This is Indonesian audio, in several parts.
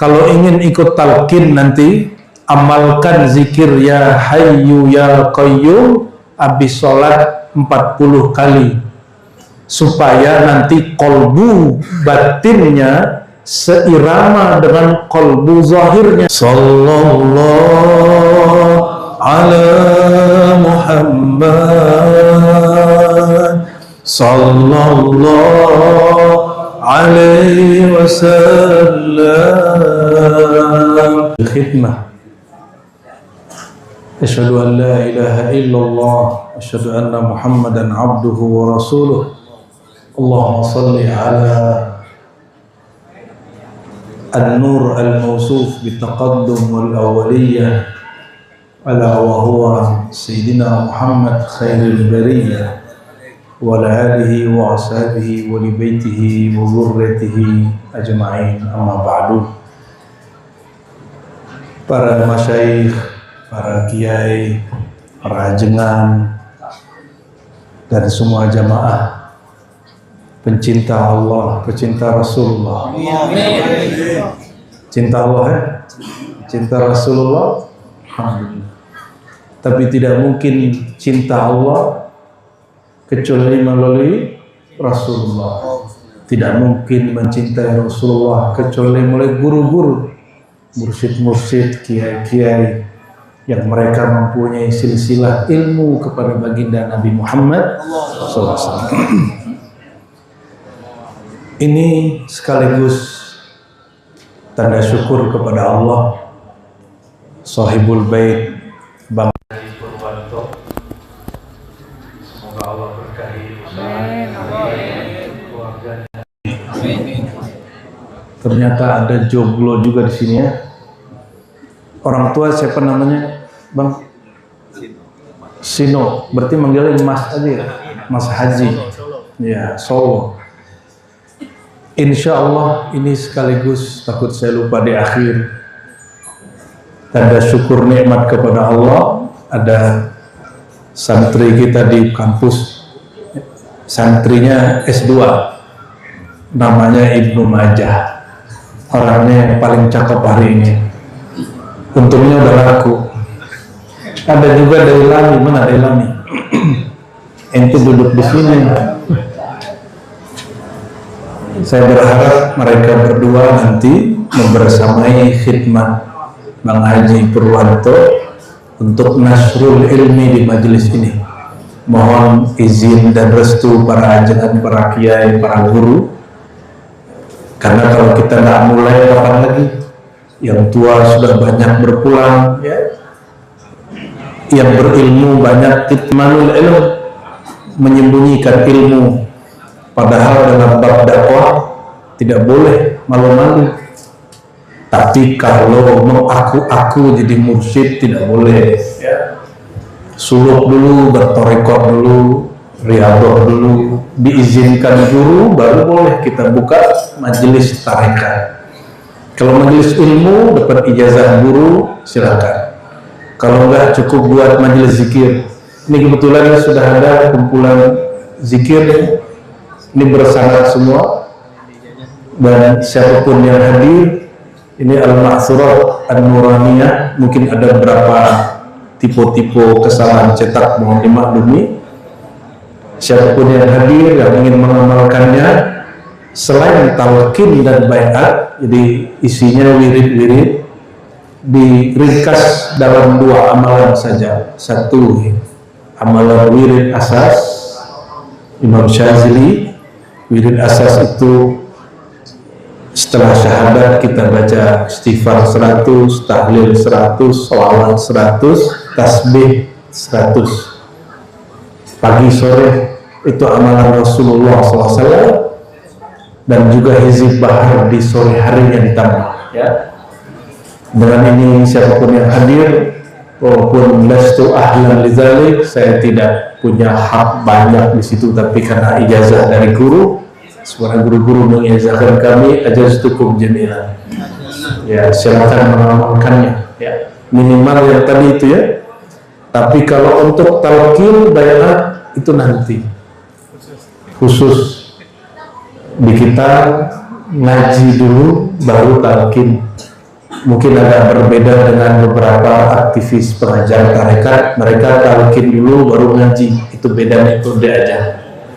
Kalau ingin ikut talqin nanti, amalkan zikir ya hayyu ya qayyum habis sholat 40 kali, supaya nanti kolbu batinnya seirama dengan kolbu zahirnya. Sallallahu ala Muhammad sallallahu alaihi wasallam. Khidmah. Asyhadu an la ilaha illallah, asyhadu anna Muhammadan abduhu wa rasuluh. Allahumma salli ala an-nur al-mawsuf bitaqaddum wal awwaliyah, ala wa huwa sayyidina Muhammad khairul bariyah wa ala alihi wa ashabihi wa li baitihi wa dhurriyyatihi ajma'in, amma ba'du. Para masyayikh, para kiai, para ajengan, dan semua jamaah pencinta Allah, pencinta Rasulullah. Cinta Allah ya? Cinta Rasulullah, alhamdulillah. Tapi tidak mungkin cinta Allah kecuali melalui Rasulullah. Tidak mungkin mencintai Rasulullah kecuali melalui guru-guru, mursyid-mursyid, kiai-kiai yang mereka mempunyai silsilah ilmu kepada baginda Nabi Muhammad SAW. Ini sekaligus tanda syukur kepada Allah, Sahibul Bait Bang Haji Purwanto. Semoga Allah berkahi keluarganya. Ternyata ada joglo juga di sini ya. Orang tua siapa namanya, Bang? Sino. Berarti manggilnya Mas aja ya? Mas Haji. Ya, Solo. Insya Allah ini sekaligus, takut saya lupa di akhir, tanda syukur nikmat kepada Allah. Ada santri kita di kampus, santrinya S2, namanya Ibnu Majah, orangnya yang paling cakep hari ini. Untungnya udah laku. Ada juga dari Lami, mana dari Lami? Ente duduk di sini. Saya berharap mereka berdua nanti membersamai khidmat Bang Haji Purwanto untuk nasrul ilmi di majelis ini. Mohon izin dan restu para ajengan, para kiai, para guru. Karena kalau kita nggak mulai, kapan lagi? Yang tua sudah banyak berpulang, ya. Yang berilmu banyak, kitmanul ilm, menyembunyikan ilmu. Padahal dalam bab dakwah tidak boleh malu-malu. Tapi kalau mengaku-aku jadi mursyid tidak boleh. Ya. Suluk dulu, bertorekot dulu, riyadhah dulu, diizinkan guru, baru boleh kita buka majelis tarekat. Kalau majelis ilmu dapat ijazah guru, silakan. Kalau enggak, cukup buat majelis zikir. Ini kebetulan sudah ada kumpulan zikir. Ini bersanad semua, dan siapapun yang hadir, ini Al-Ma'surat An-Nuraniyah. Mungkin ada beberapa tipe-tipe kesalahan cetak, mohon dimaklumi. Siapapun yang hadir yang ingin mengamalkannya, selain talqin dan baiat, jadi isinya wirid-wirid, diringkas dalam dua amalan saja. Satu, amalan wirid asas Imam Syazili. Wirid asas itu setelah syahadat kita baca istighfar 100, tahlil 100, sholawat 100, tasbih 100. Pagi sore itu amalan Rasulullah SAW, dan juga hizib bahar di sore harinya ditambah. Ya. Dengan ini siapapun yang hadir, walaupun lastu ahlan lidzalik, saya tidak punya hak banyak di situ, tapi karena ijazah dari guru, sebenarnya guru-guru mengijazahkan kami, ajaztukum jami'an. Ya, silakan mengamalkannya. Ya, minimal yang tadi itu ya. Tapi kalau untuk talqin baiat itu nanti khusus di kita ngaji dulu baru talqin. mungkin agak berbeda dengan beberapa aktivis pengajar tarekat. Mereka talqin dulu baru ngaji, itu beda metode aja,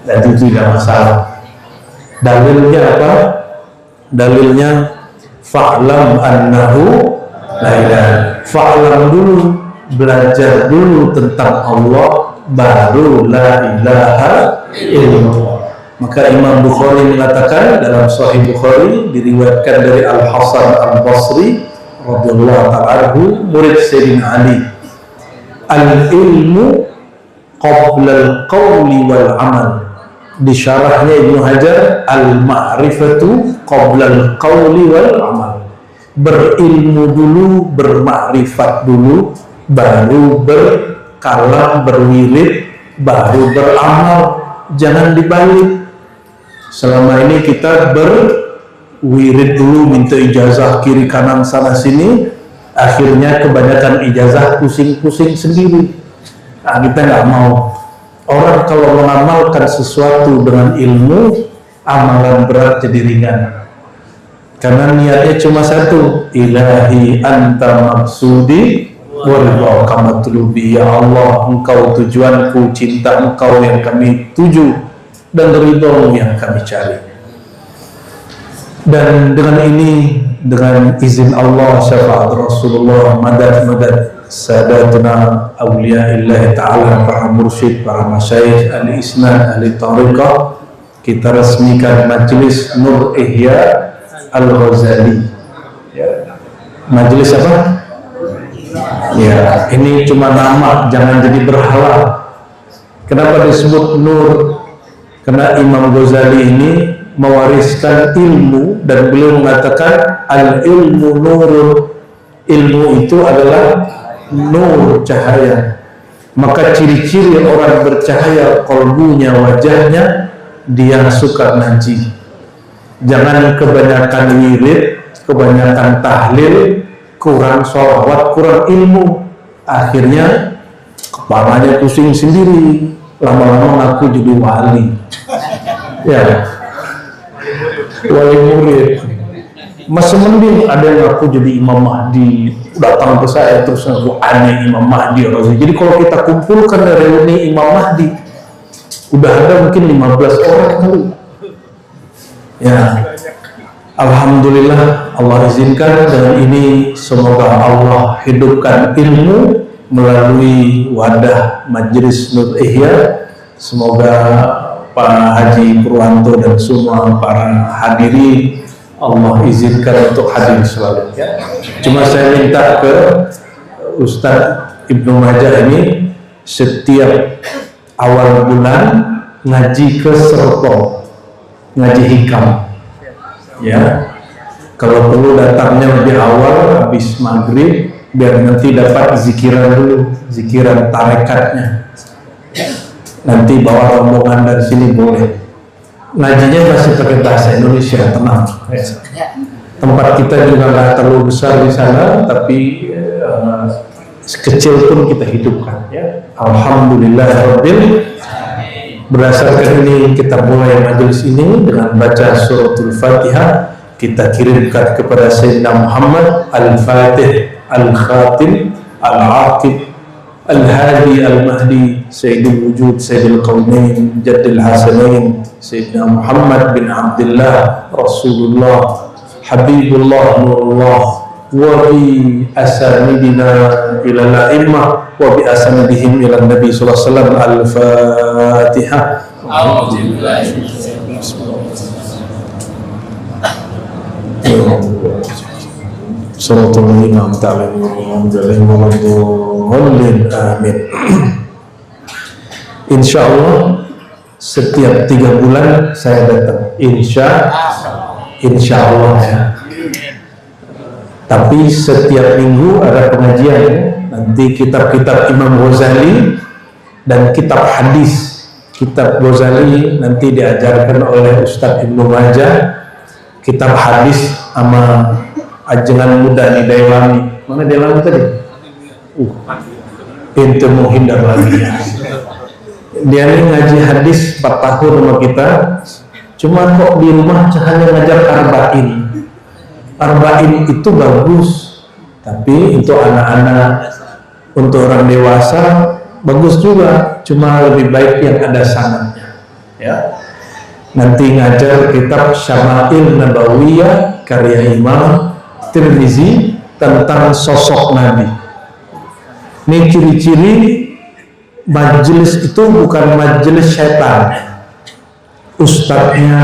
dan itu tidak masalah. Dalilnya apa? Dalilnya fa'lam annahu la ilaha. Fa'lam dulu, belajar dulu tentang Allah, baru la ilaha illallah. Maka Imam Bukhari mengatakan dalam Sahih Bukhari, diriwayatkan dari Al Hasan Al Basri radhiyallahu ta'ala anhu, murid Sayyidina Ali, al ilmu qabla al qawli wal amal. Di syarahnya Ibnu Hajar, al ma'rifatu qabla al qawli wal amal. Berilmu dulu, bermakrifat dulu, baru berkalam, berwirid, baru beramal. Jangan dibalik. Selama ini kita berwirid dulu, minta ijazah kiri kanan sana sini, akhirnya kebanyakan ijazah pusing-pusing sendiri. Nah, kita nggak mau. Orang kalau mengamalkan sesuatu dengan ilmu, amalan berat jadi ringan. Karena niatnya cuma satu, ilahi anta maksudi waridha kamatlubi. Ya Allah, engkau tujuanku, cinta engkau yang kami tuju, dan ridho yang kami cari. Dan dengan ini, dengan izin Allah, syafaat Rasulullah, madad sadatuna awliyaillah ta'ala, para mursyid, para masyayikh, ahli isnad, ahli tariqah, kita resmikan Majelis Nur Ihya Al-Ghazali. Majelis apa? Ya, ini cuma nama, jangan jadi berhala. Kenapa disebut Nur? Karena Imam Ghazali ini mewariskan ilmu, dan beliau mengatakan al-ilmu nurun. Ilmu itu adalah nur, cahaya. Maka ciri-ciri orang bercahaya kalbunya, wajahnya, dia suka ngaji. Jangan kebanyakan wirid, kebanyakan tahlil, kurang sholawat, kurang ilmu. Akhirnya kepalanya pusing sendiri, lama-lama ngaku jadi wali. Ya, wali murid. Masih mending ada yang ngaku jadi Imam Mahdi, datang ke saya terus ngaku aneh Imam Mahdi. Jadi kalau kita kumpulkan reuni Imam Mahdi, udah ada mungkin 15 orang kali. Ya, alhamdulillah, Allah izinkan dengan ini semoga Allah hidupkan ilmu melalui wadah Majelis Nur Ihya. Semoga Pak Haji Purwanto dan semua para hadirin Allah izinkan untuk hadir selalu. Cuma saya minta ke Ustadz Ibnu Majah ini setiap awal bulan ngaji ke Serpong, ngaji hikam. Ya, kalau perlu datangnya lebih awal, habis maghrib, biar nanti dapat zikiran dulu, zikiran tarekatnya. Nanti bawa rombongan dari sini boleh. Ngajinya masih pakai bahasa Indonesia, tenang. Tempat kita juga nggak terlalu besar di sana, tapi sekecil pun kita hidupkan. Ya. Alhamdulillahirabbil. Berdasarkan ini kita mulai majelis ini dengan baca suratul Fatihah. Kita kirimkan kepada Sayyidina Muhammad Al-Fatih Al-Khatim Al-Aqib Al-Hadi Al-Mahdi Sayyidul Wujud Sayyidul Qawnain Jaddil Hasanain Sayyidina Muhammad bin Abdullah Rasulullah Habibullah Nurullah wa bi asanidina ila la'imah wa bi asanidihim ila Nabi sallallahu alaihi wasallam. Al-Fatihah. Suratul Imam Ta'ala amin. Insya Allah setiap 3 bulan saya datang. Insya Allah ya. Tapi setiap minggu ada pengajian. Nanti kitab-kitab Imam Ghazali dan kitab hadis. Kitab Ghazali nanti diajarkan oleh Ustadz Ibnu Majah. Kitab hadis sama ajengan muda nih Dailami. Mana Dailami tadi? Pintu menghindar lagi. Dia ini ngaji hadis 4 tahun sama kita. Cuma kok di rumah hanya ngajar arba'in. Arba'in itu bagus, Tapi untuk anak-anak, untuk orang dewasa bagus juga, cuma lebih baik yang ada sanadnya. Ya. Nanti ngajar kitab Syama'il Nabawiyah karya Imam Tirmizi tentang sosok Nabi. Ini ciri-ciri majelis itu bukan majelis syaitan. Ustadznya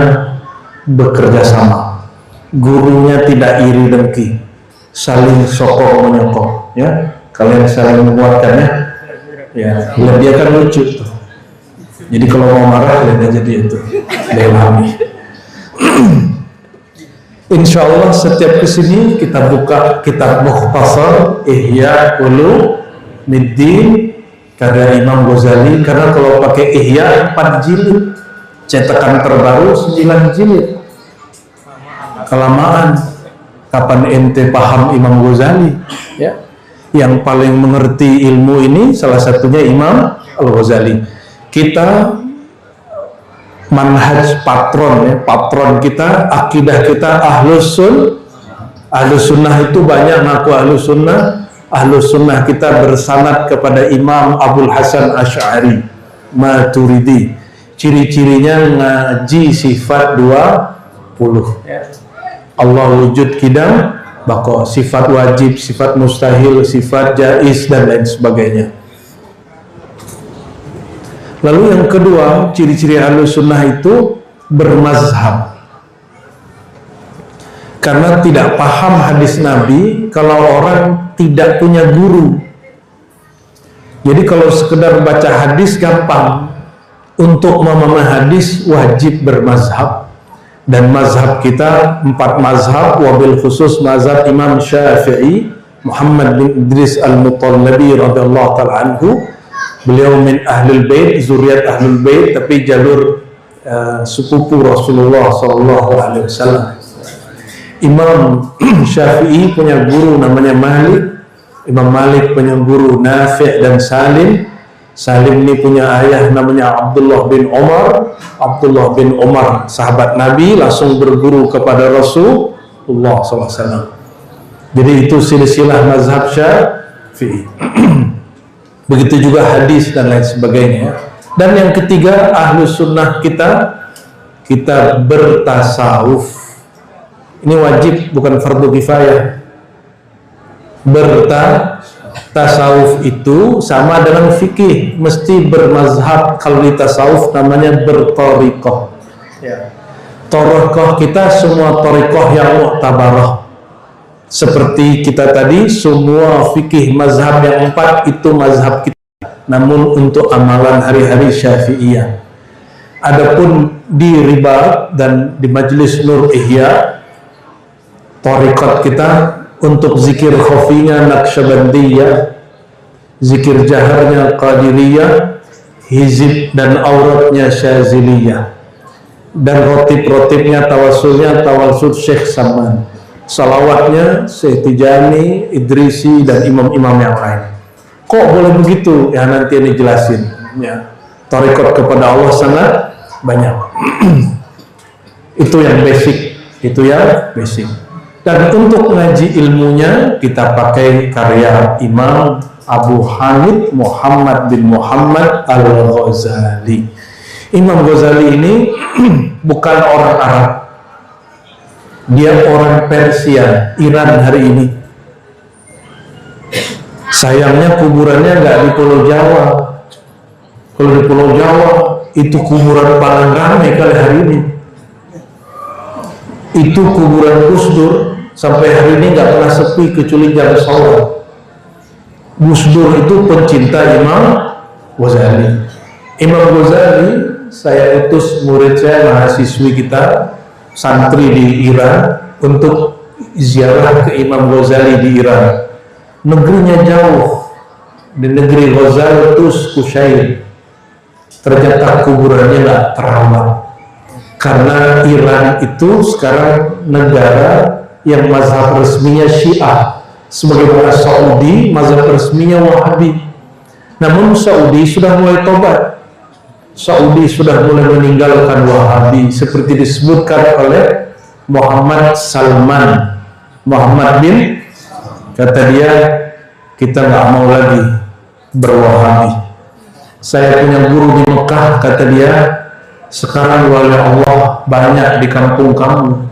bekerja sama, gurunya tidak iri dengki, saling sokong menyokong. Ya, kalian saling menguatkannya. Ya, lihat dia kan lucu tuh. Jadi kalau mau marah lihat aja dia itu, Delhami. Insya Allah setiap kesini kita buka kitab Mukhtasar Ihya Ulumuddin karya Imam Ghazali, karena kalau pakai Ihya 4 jilid, cetakan terbaru 9 jilid, kelamaan. Kapan ente paham Imam Ghazali? Ya, yang paling mengerti ilmu ini salah satunya Imam Al-Ghazali. Kita manhaj patron, ya, patron kita, akidah kita Ahlus Sunnah itu banyak ngaku Ahlus Sunnah kita bersanad kepada Imam Abul Hasan Asy'ari Maturidi. Ciri-cirinya ngaji sifat 20, ya. Allah wujud kidam bako, sifat wajib, sifat mustahil, sifat jaiz dan lain sebagainya. Lalu yang kedua, ciri-ciri Ahlus Sunnah itu bermazhab. Karena tidak paham hadis Nabi kalau orang tidak punya guru. Jadi kalau sekedar baca hadis gampang. Untuk memahami hadis wajib bermazhab. Dan mazhab kita 4 mazhab, wabil khusus mazhab Imam Syafi'i Muhammad bin Idris Al-Mutallabi radhiyallahu ta'ala anhu. Beliau min ahlul bait, zuriat ahlul bait, tapi jalur sepupu Rasulullah SAW. Imam Syafi'i punya guru namanya Malik. Imam Malik punya guru Nafi' dan Salim. Salim ini punya ayah namanya Abdullah bin Umar. Abdullah bin Umar sahabat Nabi, langsung berguru kepada Rasulullah SAW. Jadi itu silsilah mazhab Syafi'i. Begitu juga hadis dan lain sebagainya. Dan yang ketiga, Ahlus Sunnah kita bertasawuf. Ini wajib, bukan fardu kifayah. Bertasawuf itu sama dengan fikih, mesti bermazhab. Kalau di tasawuf namanya berthariqah. Ya. Thariqah kita semua thariqah yang mu'tabarah. Seperti kita tadi, semua fikih mazhab yang 4 itu mazhab kita. Namun untuk amalan hari-hari Syafi'iyah. Adapun di Ribat dan di Majelis Nur Ihya, thariqat kita untuk zikir khafinya Naqsyabandiyah, zikir jaharnya Qadiriyah, hizib dan auratnya Syaziliyah, dan rotib-rotibnya tawasul Syekh Saman, salawatnya Syekh Tijani, Idrisi, dan imam-imam yang lain. Kok boleh begitu? Ya nanti ini jelasin. Ya, thariqat kepada Allah sangat banyak. Itu yang basic. Dan untuk ngaji ilmunya kita pakai karya Imam Abu Hamid Muhammad bin Muhammad Al-Ghazali. Imam Ghazali ini bukan orang Arab. Dia orang Persia, Iran hari ini. Sayangnya kuburannya nggak di Pulau Jawa. Kalau di Pulau Jawa itu kuburan paling ramai kali hari ini. Itu kuburan Gus Dur, sampai hari ini nggak pernah sepi kecuali jam sholat. Gus Dur itu pencinta Imam Ghazali. Imam Ghazali, saya utus murid saya, mahasiswi kita, santri di Iran untuk ziarah ke Imam Ghazali di Iran. Negerinya jauh, di negeri Ghazal Tus Kushair. Ternyata kuburannya nggak terawat. Karena Iran itu sekarang negara yang mazhab resminya Syiah, sebagaimana Saudi mazhab resminya Wahabi. Namun Saudi sudah mulai tobat. Saudi sudah mulai meninggalkan Wahabi, seperti disebutkan oleh Muhammad Salman, Muhammad bin Kata dia, kita nggak mau lagi berwahabi. Saya punya guru di Mekah, kata dia, sekarang wali Allah banyak di kampung kamu,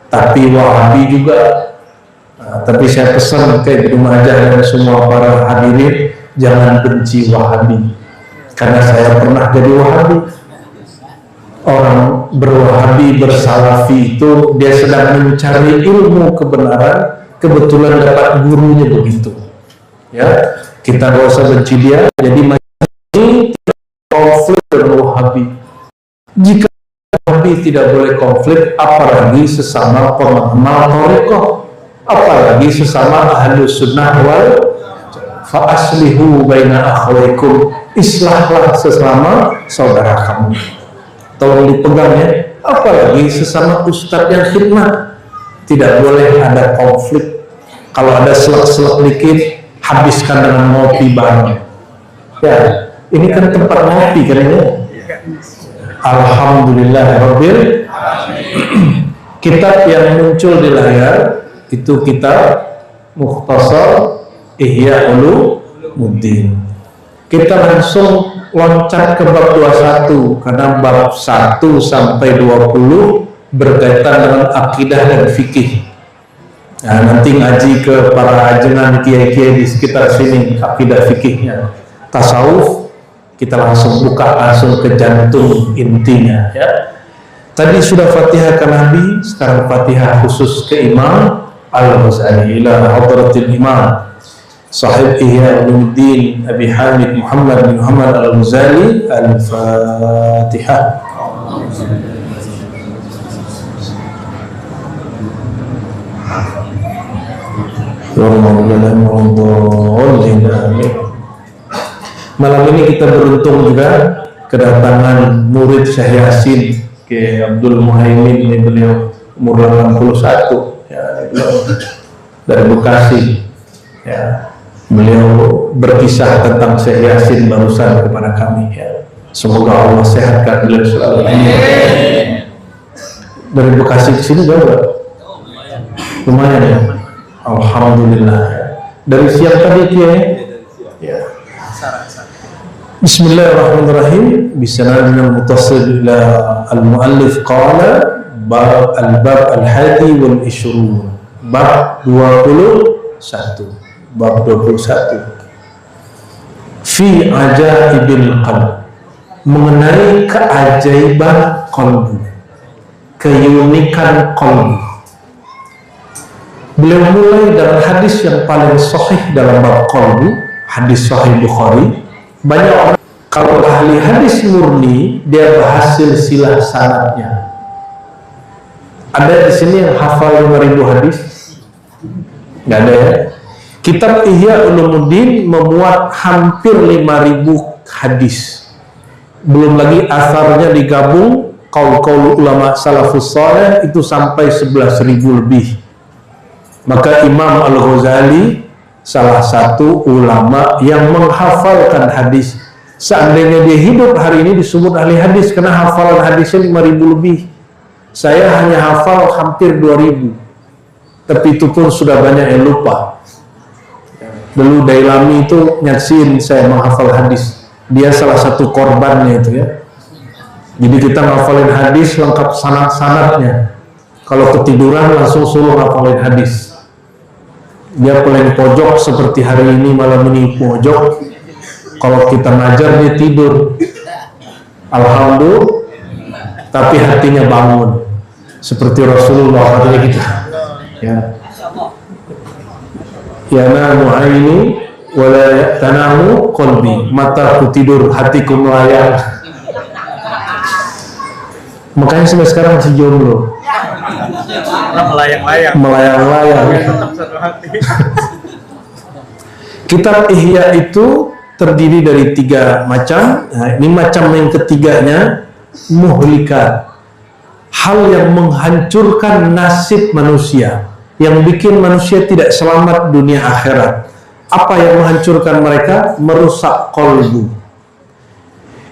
tapi wahabi juga. Tapi saya pesan ke rumah aja dan semua para hadirin, jangan benci wahabi, karena saya pernah jadi wahabi. Orang berwahabi, bersalafi itu dia sedang mencari ilmu kebenaran, kebetulan dapat gurunya begitu. Ya, kita gak usah benci dia. Jadi ini konflik dengan wahabi. Jika wahabi tidak boleh konflik, apalagi sesama pengamal thariqah, apalagi sesama ahlus sunnah wal fa aslihu baina akhwaikum, islahlah sesama saudara kamu. Tolong dipegang ya, apalagi sesama ustadz yang khidmat, tidak boleh ada konflik. Kalau ada selak-selak dikit, habiskan dengan ngopi bareng. Ya, ini kan tempat ngopi kan ini. Alhamdulillah Rabbil. Kitab yang muncul di layar itu kitab Mukhtasar Ihya Ulumuddin. Kita langsung loncat ke bab 21 karena bab 1 sampai 20 berkaitan dengan akidah dan fikih. Nah, nanti ngaji ke para ajengan kiai-kiai di sekitar sini akidah fikihnya. Tasawuf kita langsung buka langsung ke jantung intinya ya. Tadi sudah Fatihah ke Nabi, sekarang Fatihah khusus ke Imam Al-Ghazali, ila hadratil Imam Sahib Ihya Ulumuddin Abi Hamid Muhammad bin Muhammad Al-Ghazali. Al-Fatihah. Malam ini kita beruntung juga kedatangan murid Syekh Yasin ke Abdul Muhaimin. Ini beliau umur 81 ya, beliau dari Bekasi ya. Beliau berkisah tentang Syekh Yasin barusan kepada kami ya. Semoga Allah sehatkan beliau selalu. Dari Bekasi ke sini jauh gak? Lumayan ya. Alhamdulillah. Dari siang tadi ya. Bismillahirrahmanirrahim. Bisanadina muttasil ila al-muallif qala bab al-bab al-hadi wal ishrun. Bab 21. Bab 21 fi ajaibil qalb, mengenai keajaiban qalbu, keunikan qalbu. Beliau mulai dengan hadis yang paling sahih dalam bab qalbu, hadis sahih Bukhari. Banyak orang kalau ahli hadis murni dia berhasil silah sanadnya. Ada di sini yang hafal 5.000 hadis? Nggak ada ya? Kitab Ihya Ulumuddin memuat hampir 5.000 hadis. Belum lagi asarnya digabung, qaul-qaul ulama salafus saleh itu sampai 11.000 lebih. Maka Imam Al-Ghazali salah satu ulama yang menghafalkan hadis. Seandainya dia hidup hari ini disebut ahli hadis karena hafalan hadisnya 5.000 lebih. Saya hanya hafal hampir 2.000. Tapi itu pun sudah banyak yang lupa. Dulu Dailami itu nyaksiin saya menghafal hadis. Dia salah satu korbannya itu ya. Jadi kita ngafalin hadis lengkap sanad-sanadnya. Kalau ketiduran langsung suruh ngafalin hadis. Dia paling pojok seperti hari ini, malam ini pojok. Kalau kita ngajar dia tidur. Alhamdulillah. Tapi hatinya bangun. Seperti Rasulullah katanya kita. Ya. Yanamu aini wala tanamu qalbi, mataku tidur hatiku melayang. Makanya sampai sekarang masih jomblo. Melayang-layang. Kitab Ihya itu terdiri dari 3 macam. Nah, ini macam yang ketiganya muhlikat, hal yang menghancurkan nasib manusia, yang bikin manusia tidak selamat dunia akhirat. Apa yang menghancurkan mereka? Merusak kolbu.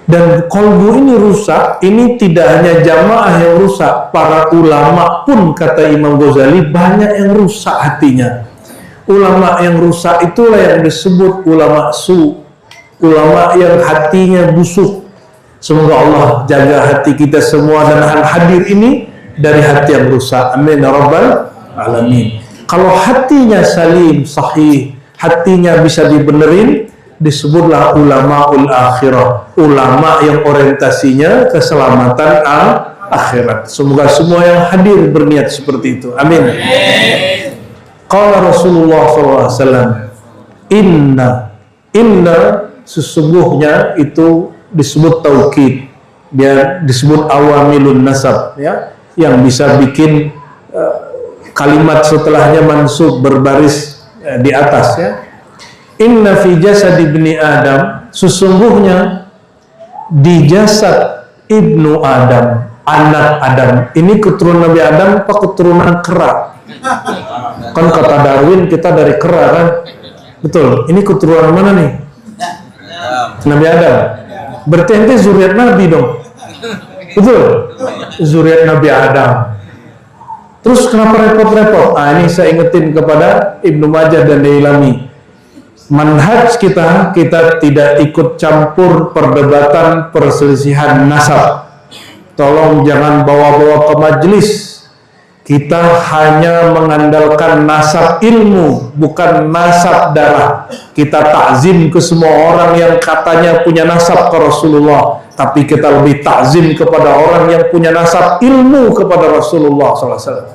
Dan kolbu ini rusak, ini tidak hanya jamaah yang rusak, para ulama pun kata Imam Ghazali banyak yang rusak hatinya. Ulama yang rusak itulah yang disebut ulama su, ulama yang hatinya busuk. Semoga Allah jaga hati kita semua dan hadir ini dari hati yang rusak. Amin ya rabbal alamin. Kalau hatinya salim, sahih, hatinya bisa dibenerin, disebutlah ulamaul akhirah, ulama yang orientasinya keselamatan akhirat. Semoga semua yang hadir berniat seperti itu. Amin. Qala Rasulullah SAW, inna sesungguhnya itu disebut taukid, dia disebut awamilun nasab, ya, yang bisa bikin kalimat setelahnya mansub berbaris di atas, ya. Inna fi jasad ibni Adam, sesungguhnya di jasad ibnu Adam, anak Adam. Ini keturunan Nabi Adam apa keturunan kera? Kan kata Darwin kita dari kera kan? Betul. Ini keturunan mana nih? Nabi Adam. Berarti ente zuriat Nabi dong. Betul. Zuriat Nabi Adam. Terus kenapa repot-repot? Ini saya ingetin kepada Ibnu Majah dan Dailami. Manhaj kita tidak ikut campur perdebatan perselisihan nasab. Tolong jangan bawa-bawa ke majelis. Kita hanya mengandalkan nasab ilmu, bukan nasab darah. Kita takzim ke semua orang yang katanya punya nasab ke Rasulullah, tapi kita lebih takzim kepada orang yang punya nasab ilmu kepada Rasulullah SAW.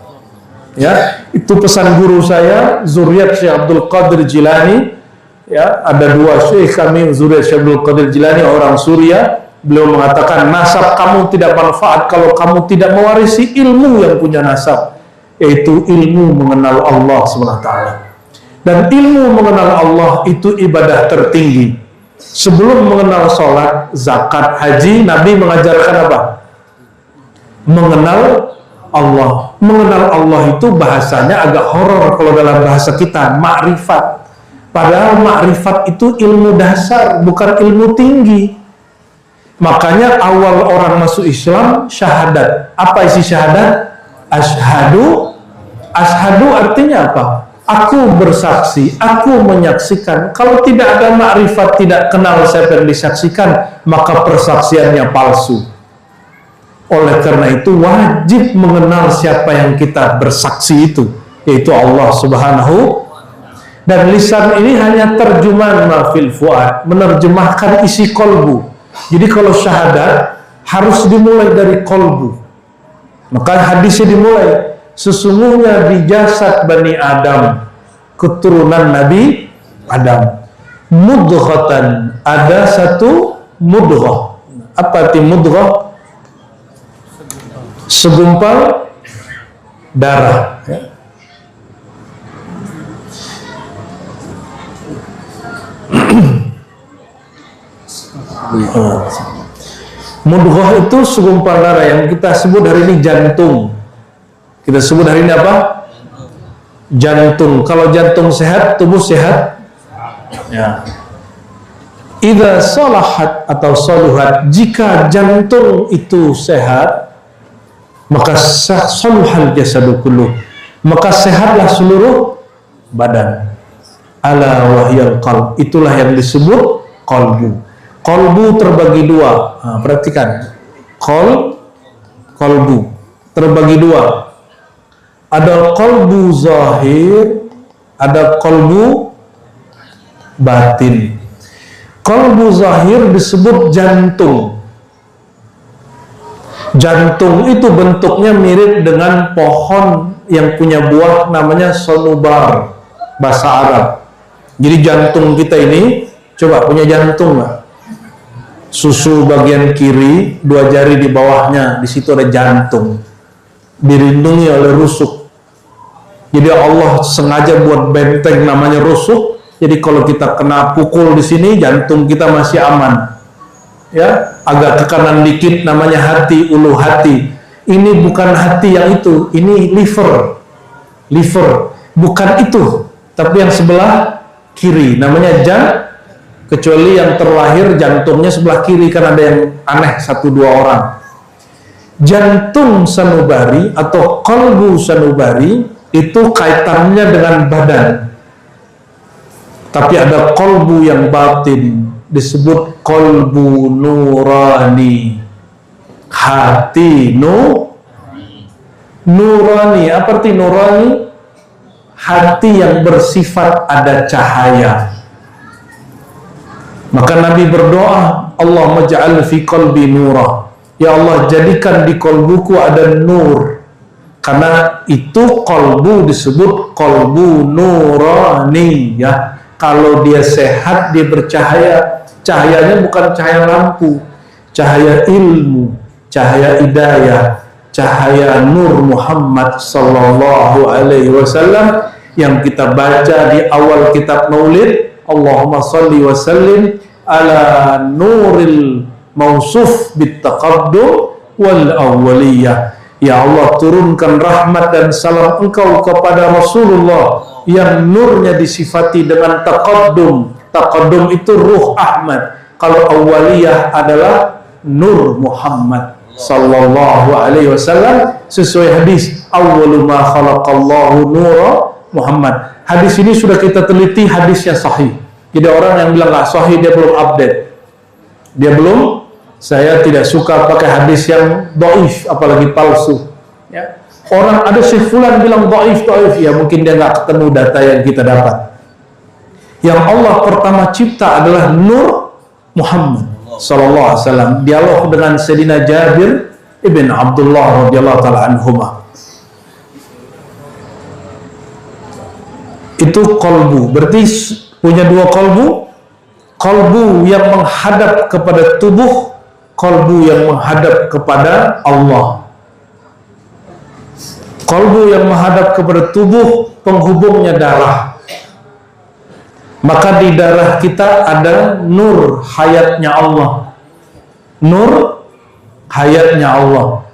Ya, itu pesan guru saya, zuriat Syekh Abdul Qadir Jilani. Ya, ada dua syekh kami, zuriat Syekh Abdul Qadir Jilani, orang Suriah. Beliau mengatakan nasab kamu tidak manfaat kalau kamu tidak mewarisi ilmu yang punya nasab, yaitu ilmu mengenal Allah SWT. Dan ilmu mengenal Allah itu ibadah tertinggi. Sebelum mengenal sholat, zakat, haji, Nabi mengajarkan apa? Mengenal Allah. Mengenal Allah itu bahasanya agak horor kalau dalam bahasa kita, makrifat. Padahal makrifat itu ilmu dasar, bukan ilmu tinggi. Makanya awal orang masuk Islam syahadat. Apa isi syahadat? Ashhadu. Ashhadu artinya apa? Aku bersaksi, aku menyaksikan. Kalau tidak ada makrifat, tidak kenal siapa yang disaksikan, maka persaksiannya palsu. Oleh karena itu wajib mengenal siapa yang kita bersaksi itu, yaitu Allah Subhanahu. Dan lisan ini hanya terjemahan mafil fuad, menerjemahkan isi kolbu. Jadi kalau syahadat harus dimulai dari kolbu. Maka hadisnya dimulai, sesungguhnya di jasad Bani Adam, keturunan Nabi Adam, mudghatan, ada satu mudghah. Apa arti mudghah? Segumpal darah, ya. Mudghah itu segumpal darah yang kita sebut hari ini jantung. Kita sebut hari ini apa? Jantung. Kalau jantung sehat, tubuh sehat. Ya. Idza salahat atau saluhat, jika jantung itu sehat, maka saluhal jasadu kulluh, maka sehatlah seluruh badan. Ala wahyal qalb, itulah yang disebut qalbu. Qalbu terbagi dua. Nah, perhatikan. Qalbu terbagi dua. Ada qalbu zahir, ada qalbu batin. Qalbu zahir disebut jantung. Jantung itu bentuknya mirip dengan pohon yang punya buah namanya sonubar, bahasa Arab. Jadi jantung kita ini, coba punya jantung nggak? Susu bagian kiri, dua jari di bawahnya, di situ ada jantung, dilindungi oleh rusuk. Jadi Allah sengaja buat benteng namanya rusuk. Jadi kalau kita kena pukul di sini, jantung kita masih aman. Ya, agak ke kanan dikit namanya hati, ulu hati. Ini bukan hati yang itu, ini liver, bukan itu, tapi yang sebelah kiri namanya kecuali yang terlahir jantungnya sebelah kiri, kan ada yang aneh 1-2 orang. Jantung sanubari atau qalbu sanubari itu kaitannya dengan badan. Tapi ada kolbu yang batin, disebut kolbu nurani, hati nurani. Apa arti nurani? Hati yang bersifat ada cahaya. Maka Nabi berdoa, Allahumma ja'al fi qalbi nura. Ya Allah, jadikan di kolbuku ada nur. Karena itu kolbu disebut kolbu nurani, ya. Kalau dia sehat, dia bercahaya. Cahayanya bukan cahaya lampu, cahaya ilmu, cahaya hidayah, cahaya Nur Muhammad sallallahu alaihi wasallam yang kita baca di awal kitab Maulid. Allahumma salli wa sallim ala nuril mausuf bittaqaddum wal awwaliyah. Ya Allah, turunkan rahmat dan salam Engkau kepada Rasulullah yang nurnya disifati dengan taqaddum. Taqaddum itu ruh Ahmad. Kalau awwaliyah adalah Nur Muhammad sallallahu alaihi wasallam sesuai hadis awwalu ma khalaqallahu nura Muhammad. Hadis ini sudah kita teliti, hadisnya sahih. Jadi orang yang bilang nggak sahih, dia belum update. Saya tidak suka pakai hadis yang dhaif, apalagi palsu. Ya. Orang ada Syekh Fulan bilang dhaif, ya mungkin dia nggak ketemu data yang kita dapat. Yang Allah pertama cipta adalah Nur Muhammad sallallahu alaihi wasallam. Dialog dengan Sayyidina Jabir ibn Abdullah radhiyallahu taala anhuma. Itu kolbu, berarti punya dua kolbu. Kolbu yang menghadap kepada tubuh, kolbu yang menghadap kepada Allah. Kolbu yang menghadap kepada tubuh, penghubungnya darah. Maka di darah kita ada nur hayatnya Allah. Nur hayatnya Allah.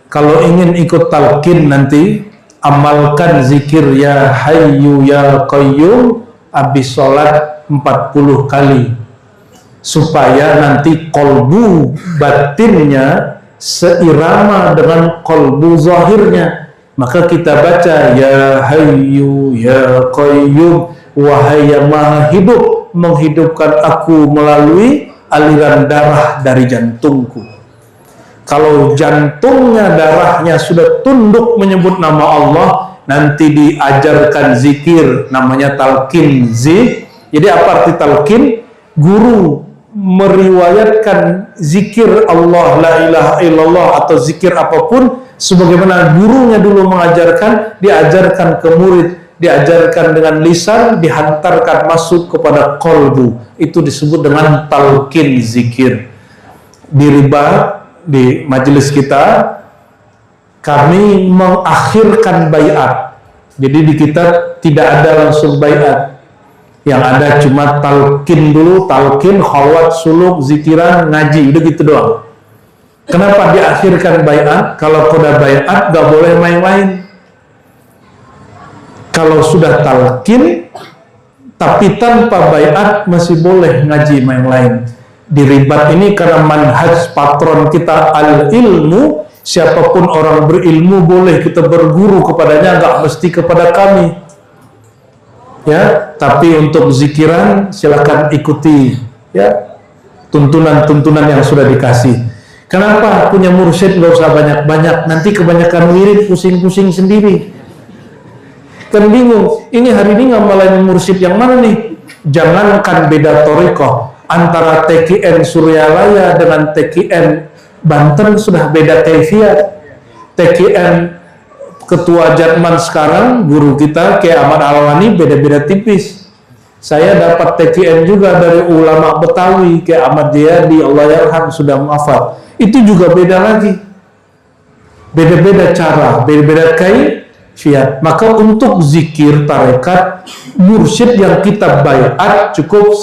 Kalau ingin ikut talqin nanti, amalkan zikir ya hayyu ya qayyum habis sholat 40 kali. Supaya nanti kolbu batinnya seirama dengan kolbu zahirnya. Maka kita baca ya hayyu ya qayyum, wahai yang maha hidup, menghidupkan aku melalui aliran darah dari jantungku. Kalau jantungnya darahnya sudah tunduk menyebut nama Allah, nanti diajarkan zikir namanya talqin Jadi apa arti talqin? Guru meriwayatkan zikir Allah la ilaha illallah atau zikir apapun sebagaimana gurunya dulu mengajarkan, diajarkan ke murid, diajarkan dengan lisan, dihantarkan masuk kepada kolbu. Itu disebut dengan talqin zikir. Di riba, di majelis kita, kami mengakhirkan baiat. Jadi di kita tidak ada langsung baiat. Yang ada cuma talqin dulu, talqin, khalwat, suluk, zikiran, ngaji, udah gitu doang. Kenapa diakhirkan baiat? Kalau sudah baiat gak boleh main-main. Kalau sudah talqin tapi tanpa baiat masih boleh ngaji main-main. Di ribat ini karena manhaj patron kita al-ilmu, siapapun orang berilmu boleh kita berguru kepadanya, nggak mesti kepada kami. Ya, tapi untuk zikiran silakan ikuti ya tuntunan-tuntunan yang sudah dikasih. Kenapa punya mursyid nggak usah banyak-banyak, nanti kebanyakan wirid pusing-pusing sendiri. Kan bingung, ini hari ini ngamalan mursyid yang mana nih? Jangankan beda thariqah, antara TKN Suryalaya dengan TKN Banten sudah beda kaifiat. TKN Ketua Jatman sekarang, guru kita Kiai Ahmad Alwani, beda-beda tipis. Saya dapat TKN juga dari ulama Betawi, Kiai Ahmad Jayadi, Allah yarham, sudah muafat. Itu juga beda lagi. Beda-beda cara, beda-beda kaifiat. Maka untuk zikir tarekat, mursyid yang kita baiat cukup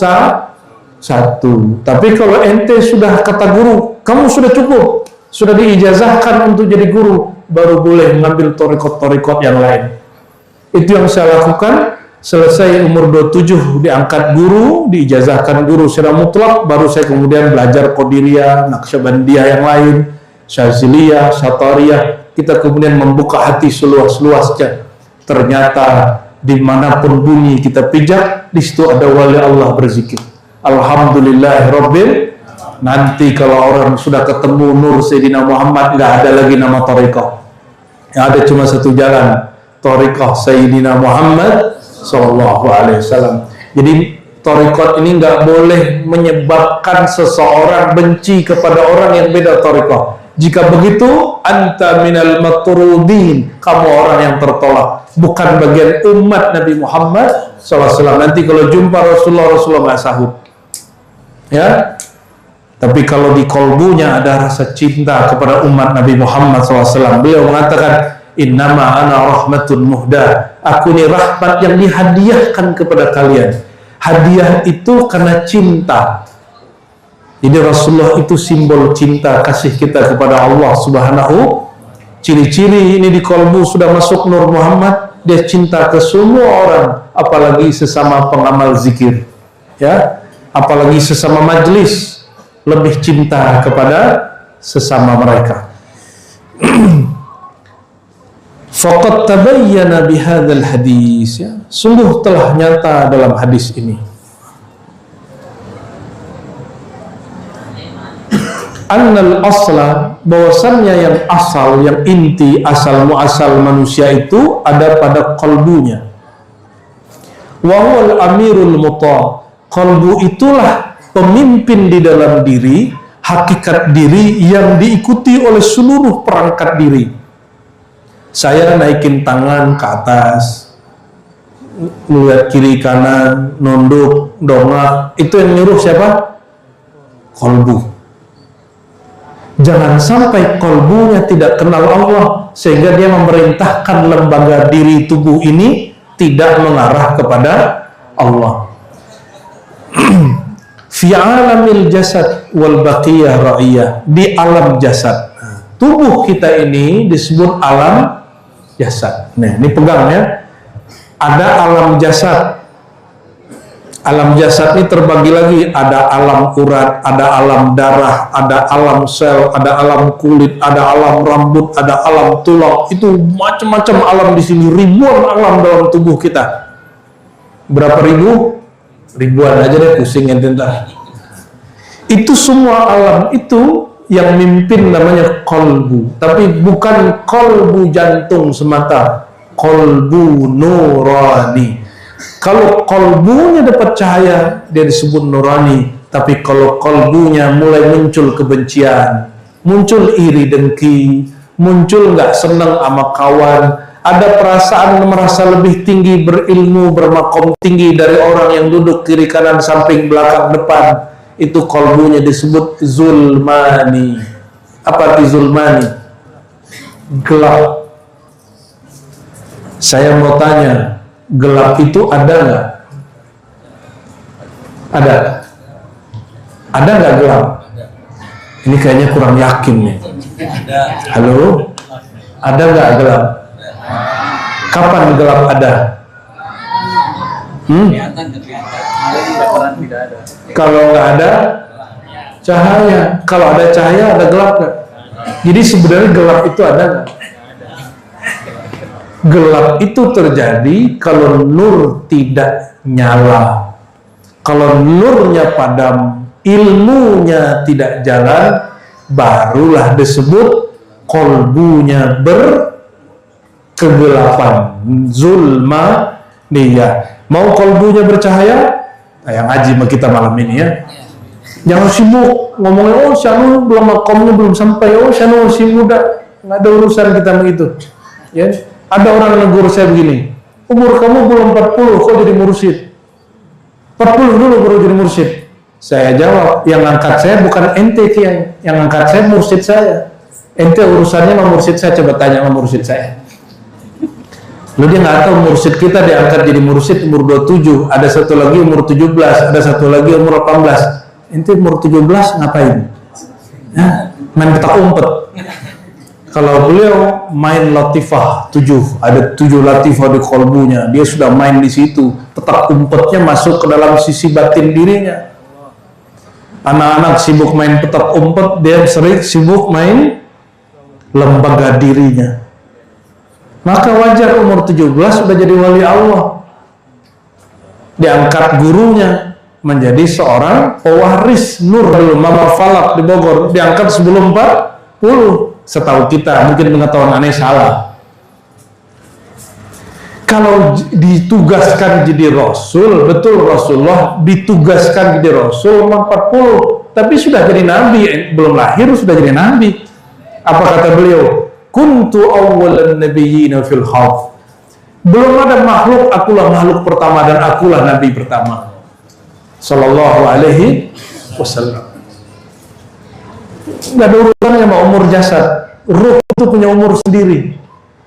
satu. Tapi kalau ente sudah kata guru, kamu sudah cukup, sudah diijazahkan untuk jadi guru, baru boleh mengambil thariqat-thariqat yang lain. Itu yang saya lakukan. Selesai umur 27 diangkat guru, diijazahkan guru secara mutlak, baru saya kemudian belajar Qadiriyah, Naqsyabandiyah yang lain, Syaziliyah, Syatariyah. Kita kemudian membuka hati seluas-luasnya. Ternyata dimanapun bunyi kita pijak, di situ ada wali Allah berzikir. Alhamdulillahirabbil. Nanti kalau orang sudah ketemu nur Sayyidina Muhammad, nggak ada lagi nama thariqah. Yang ada cuma satu jalan, thariqah Sayyidina Muhammad sallallahu alaihi wasallam. Jadi thariqat ini nggak boleh menyebabkan seseorang benci kepada orang yang beda thariqah. Jika begitu, anta minal matrudin, kamu orang yang tertolak, bukan bagian umat Nabi Muhammad SAW. Nanti kalau jumpa Rasulullah nggak sahut, ya. Tapi kalau di kolbunya ada rasa cinta kepada umat Nabi Muhammad SAW, beliau mengatakan, innama ana rahmatun muhda, aku ini rahmat yang dihadiahkan kepada kalian. Hadiah itu karena cinta. Jadi Rasulullah itu simbol cinta kasih kita kepada Allah Subhanahu. Ciri-ciri ini di kolbu sudah masuk Nur Muhammad, dia cinta ke semua orang, apalagi sesama pengamal zikir, ya, apalagi sesama majlis, lebih cinta kepada sesama mereka. Faqad tabayyana bihadzal hadis, ya, sungguh telah nyata dalam hadis ini. Annal asla, bahwasannya yang asal, yang inti, asal muasal manusia itu ada pada kalbunya. Wa huwal amirul muta, kalbu itulah pemimpin di dalam diri, hakikat diri yang diikuti oleh seluruh perangkat diri. Saya naikin tangan ke atas, melihat kiri kanan, nunduk, dongak, itu yang nyuruh siapa? Kalbu. Jangan sampai kolbunya tidak kenal Allah sehingga dia memerintahkan lembaga diri tubuh ini tidak mengarah kepada Allah. Fi alamil jasad wal baqiyah ra'iyah, di alam jasad. Tubuh kita ini disebut alam jasad. Nah, ini pegang ya. Ada alam jasad. Alam jasad ini terbagi lagi, ada alam urat, ada alam darah, ada alam sel, ada alam kulit, ada alam rambut, ada alam tulang. Itu macam-macam alam di sini, ribuan alam dalam tubuh kita. Berapa ribu? Ribuan aja deh, pusing entar. Itu semua alam itu yang mimpin namanya kolbu, tapi bukan kolbu jantung semata, kolbu nurani. Kalau kolbunya dapat cahaya, dia disebut nurani. Tapi kalau kolbunya mulai muncul kebencian, muncul iri dengki, muncul nggak senang sama kawan, ada perasaan merasa lebih tinggi, berilmu, bermakom tinggi dari orang yang duduk kiri kanan samping belakang depan, itu kolbunya disebut zulmani. Apa itu zulmani? Gelap. Saya mau tanya, gelap itu ada nggak? Ada. Ada nggak gelap? Ini kayaknya kurang yakin nih. Halo? Ada nggak gelap? Kapan gelap ada? Kalau nggak ada cahaya. Kalau ada cahaya ada gelap nggak? Jadi sebenarnya gelap itu ada nggak? Gelap itu terjadi kalau nur tidak nyala. Kalau nurnya padam, ilmunya tidak jalan, barulah disebut kolbunya berkegelapan. Zulma niyah. Mau kolbunya bercahaya? Yang ngaji sama kita malam ini ya. Jangan sibuk ngomongin, oh Syanu belum makomnya belum sampai, oh Syanu masih muda, nggak ada urusan kita begitu. Ya. Ada orang negur saya begini, umur kamu belum 40, kok jadi mursyid? 40 dulu baru jadi mursyid. Saya jawab, yang angkat saya bukan ente kiai, yang angkat saya mursyid saya. Ente urusannya sama mursyid saya, coba tanya sama mursyid saya. Lu dia nggak tahu mursyid kita diangkat jadi mursyid umur 27, ada satu lagi umur 17, ada satu lagi umur 18. Ente umur 17 ngapain? Ya, main petak umpet. Kalau beliau main latifah 7, ada 7 latifah di kolbunya, dia sudah main di situ, petak umpetnya masuk ke dalam sisi batin dirinya. Anak-anak sibuk main petak umpet, dia sering sibuk main lembaga dirinya. Maka wajar umur 17 sudah jadi wali Allah. Diangkat gurunya menjadi seorang pewaris nur Mama Falak di Bogor, diangkat sebelum 40. Setahu kita, mungkin pengetahuan aneh salah. Kalau ditugaskan jadi Rasul, betul Rasulullah ditugaskan jadi Rasul umur 40, tapi sudah jadi Nabi, belum lahir sudah jadi Nabi. Apa kata beliau? Kuntu awwalan nabiyyina fil khalq. Belum ada makhluk, akulah makhluk pertama dan akulah Nabi pertama. Sallallahu alaihi wasallam. Nggak ada urusannya sama umur jasad. Ruh itu punya umur sendiri.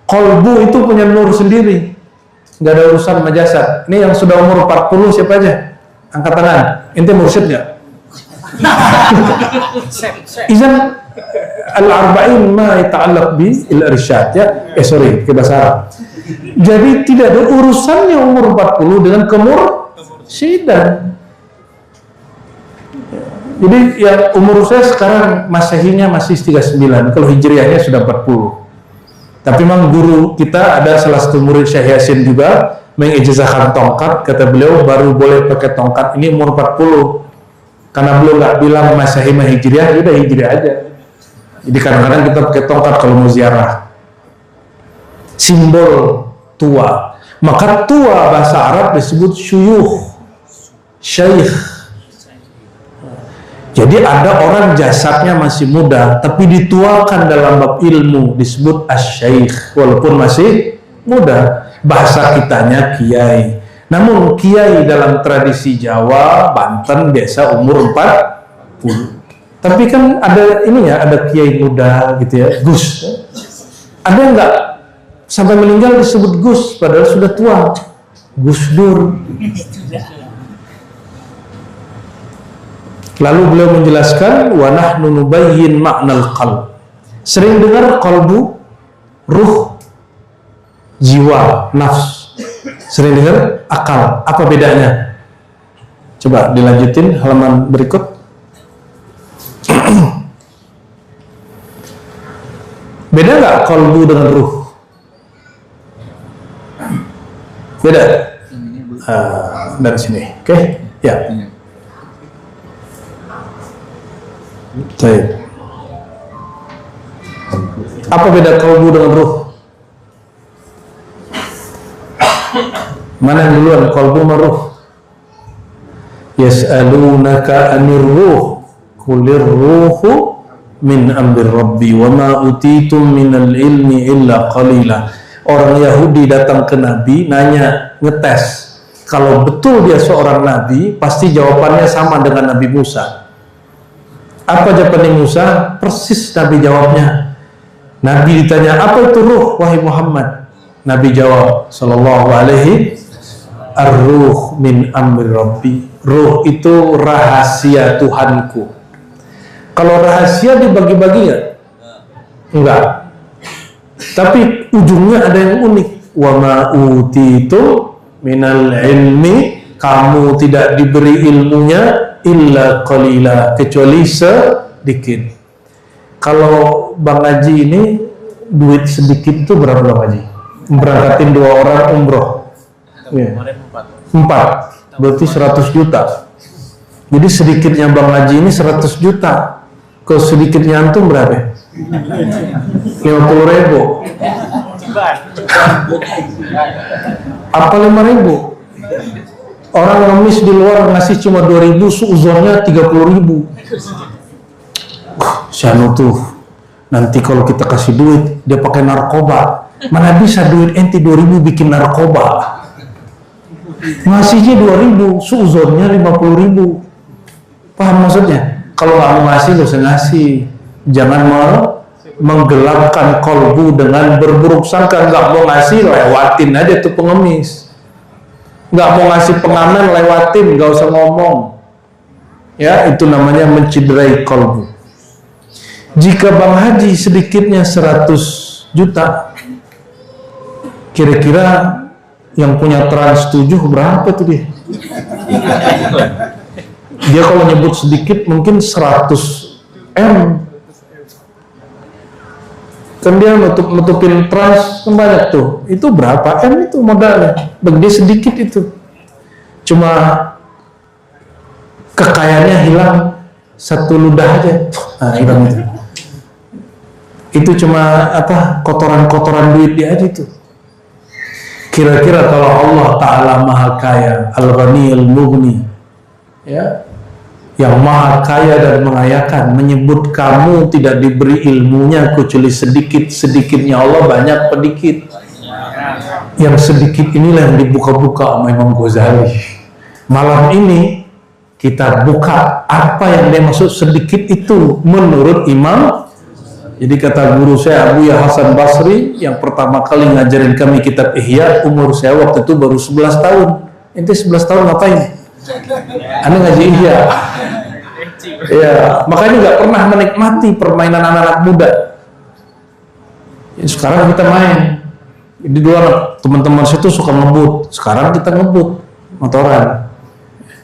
Qalbu itu punya nur sendiri. Nggak ada urusan sama jasad. Ini yang sudah umur 40 siapa aja? Angkat tangan. Ente mursyid nggak? Izan al-arba'in ma yata'allaq bi il-irsyad ya. Sorry, ke bahasa Arab. Jadi tidak ada urusannya umur 40 dengan kemursyidan. Jadi yang umur saya sekarang Masehinya masih 39, kalau Hijriahnya sudah 40. Tapi memang guru kita ada salah satu murid Syekh Yasin juga mengijazahkan tongkat, kata beliau baru boleh pakai tongkat ini umur 40. Karena beliau nggak bilang Masehi mah Hijriah, udah Hijriah aja. Jadi kadang-kadang kita pakai tongkat kalau mau ziarah. Simbol tua. Maka tua bahasa Arab disebut syuyukh, syekh. Jadi ada orang jasadnya masih muda tapi dituakan dalam bab ilmu disebut asy-syaikh walaupun masih muda. Bahasa kitanya kiai. Namun kiai dalam tradisi Jawa, Banten biasa umur 40. Tapi kan ada ini ya, ada kiai muda gitu ya, Gus. Ada enggak sampai meninggal disebut Gus padahal sudah tua? Gus Dur. Lalu beliau menjelaskan wa nahnu nubayyin ma'nal qalb. Sering dengar qalbu, ruh, jiwa, nafs. Sering dengar akal. Apa bedanya? Coba dilanjutin halaman berikut. Beda nggak qalbu dengan ruh? Beda. Dari sini, oke? Ya. Baik. Apa beda qalbu dengan ruh? Mana yang duluan, qalbu sama ruh? Yas'alunaka 'anir ruh qulir ruhu min amri rabbi wa ma utitum minal ilmi illa qalila. Orang Yahudi datang ke Nabi nanya, ngetes kalau betul dia seorang nabi pasti jawabannya sama dengan Nabi Musa. Apa jawaban Musa? Persis Nabi jawabnya. Nabi ditanya, apa itu ruh, wahai Muhammad? Nabi jawab, sallallahu alaihi, ar-ruh min amri rabbi. Ruh itu rahasia Tuhanku. Kalau rahasia dibagi-bagi nggak? Enggak. Tapi ujungnya ada yang unik. Wa ma utitu minal ilmi, kamu tidak diberi ilmunya illa qalila, kecuali sedikit. Kalau Bang Haji ini duit sedikit itu berapa Bang Haji? Berangkatin 2 orang umroh. Ya. 4. Berarti 100 juta. Jadi sedikitnya Bang Haji ini 100 juta. Kalau sedikitnya antum berapa? 50.000. Apa 5.000? Orang ngemis di luar ngasih cuma 2.000, suuzonnya 30.000. Syanu tuh, nanti kalau kita kasih duit, dia pakai narkoba. Mana bisa duit enti 2.000 bikin narkoba? Ngasihnya 2.000, suuzonnya 50.000. Paham maksudnya? Kalau nggak mau ngasih, nggak usah ngasih. Jangan menggelapkan kolbu dengan berburuk sangka. Nggak mau ngasih, lewatin aja tuh pengemis. Nggak mau ngasih pengamen, lewatin, nggak usah ngomong. Ya, itu namanya menciderai kolbu. Jika Bang Haji sedikitnya 100 juta, kira-kira yang punya Trans 7 berapa tuh dia? Dia kalau nyebut sedikit mungkin 100 M. Kan dia nutupin trans kan banyak tuh. Itu berapa M itu modalnya? Gede sedikit itu. Cuma kekayaannya hilang satu ludah aja. Nah, hilang itu. Itu cuma kotoran-kotoran duit dia aja itu. Kira-kira kalau Allah Ta'ala Maha Kaya, Al-Ghani Al-Mughni, ya, yang Maha Kaya dan mengayakan, menyebut kamu tidak diberi ilmunya kecuali sedikit-sedikitnya Allah banyak pedikit. Yang sedikit inilah yang dibuka-buka sama Imam Ghazali. Malam ini kita buka apa yang dia maksud sedikit itu menurut Imam. Jadi kata guru saya Abu Ya Hasan Basri yang pertama kali ngajarin kami kitab Ihya, umur saya waktu itu baru 11 tahun. Ente 11 tahun ngapain? Anda ngaji Ihya. Ya, makanya nggak pernah menikmati permainan anak-anak muda. Ya, sekarang kita main. Di luar teman-teman situ suka ngebut. Sekarang kita ngebut motoran.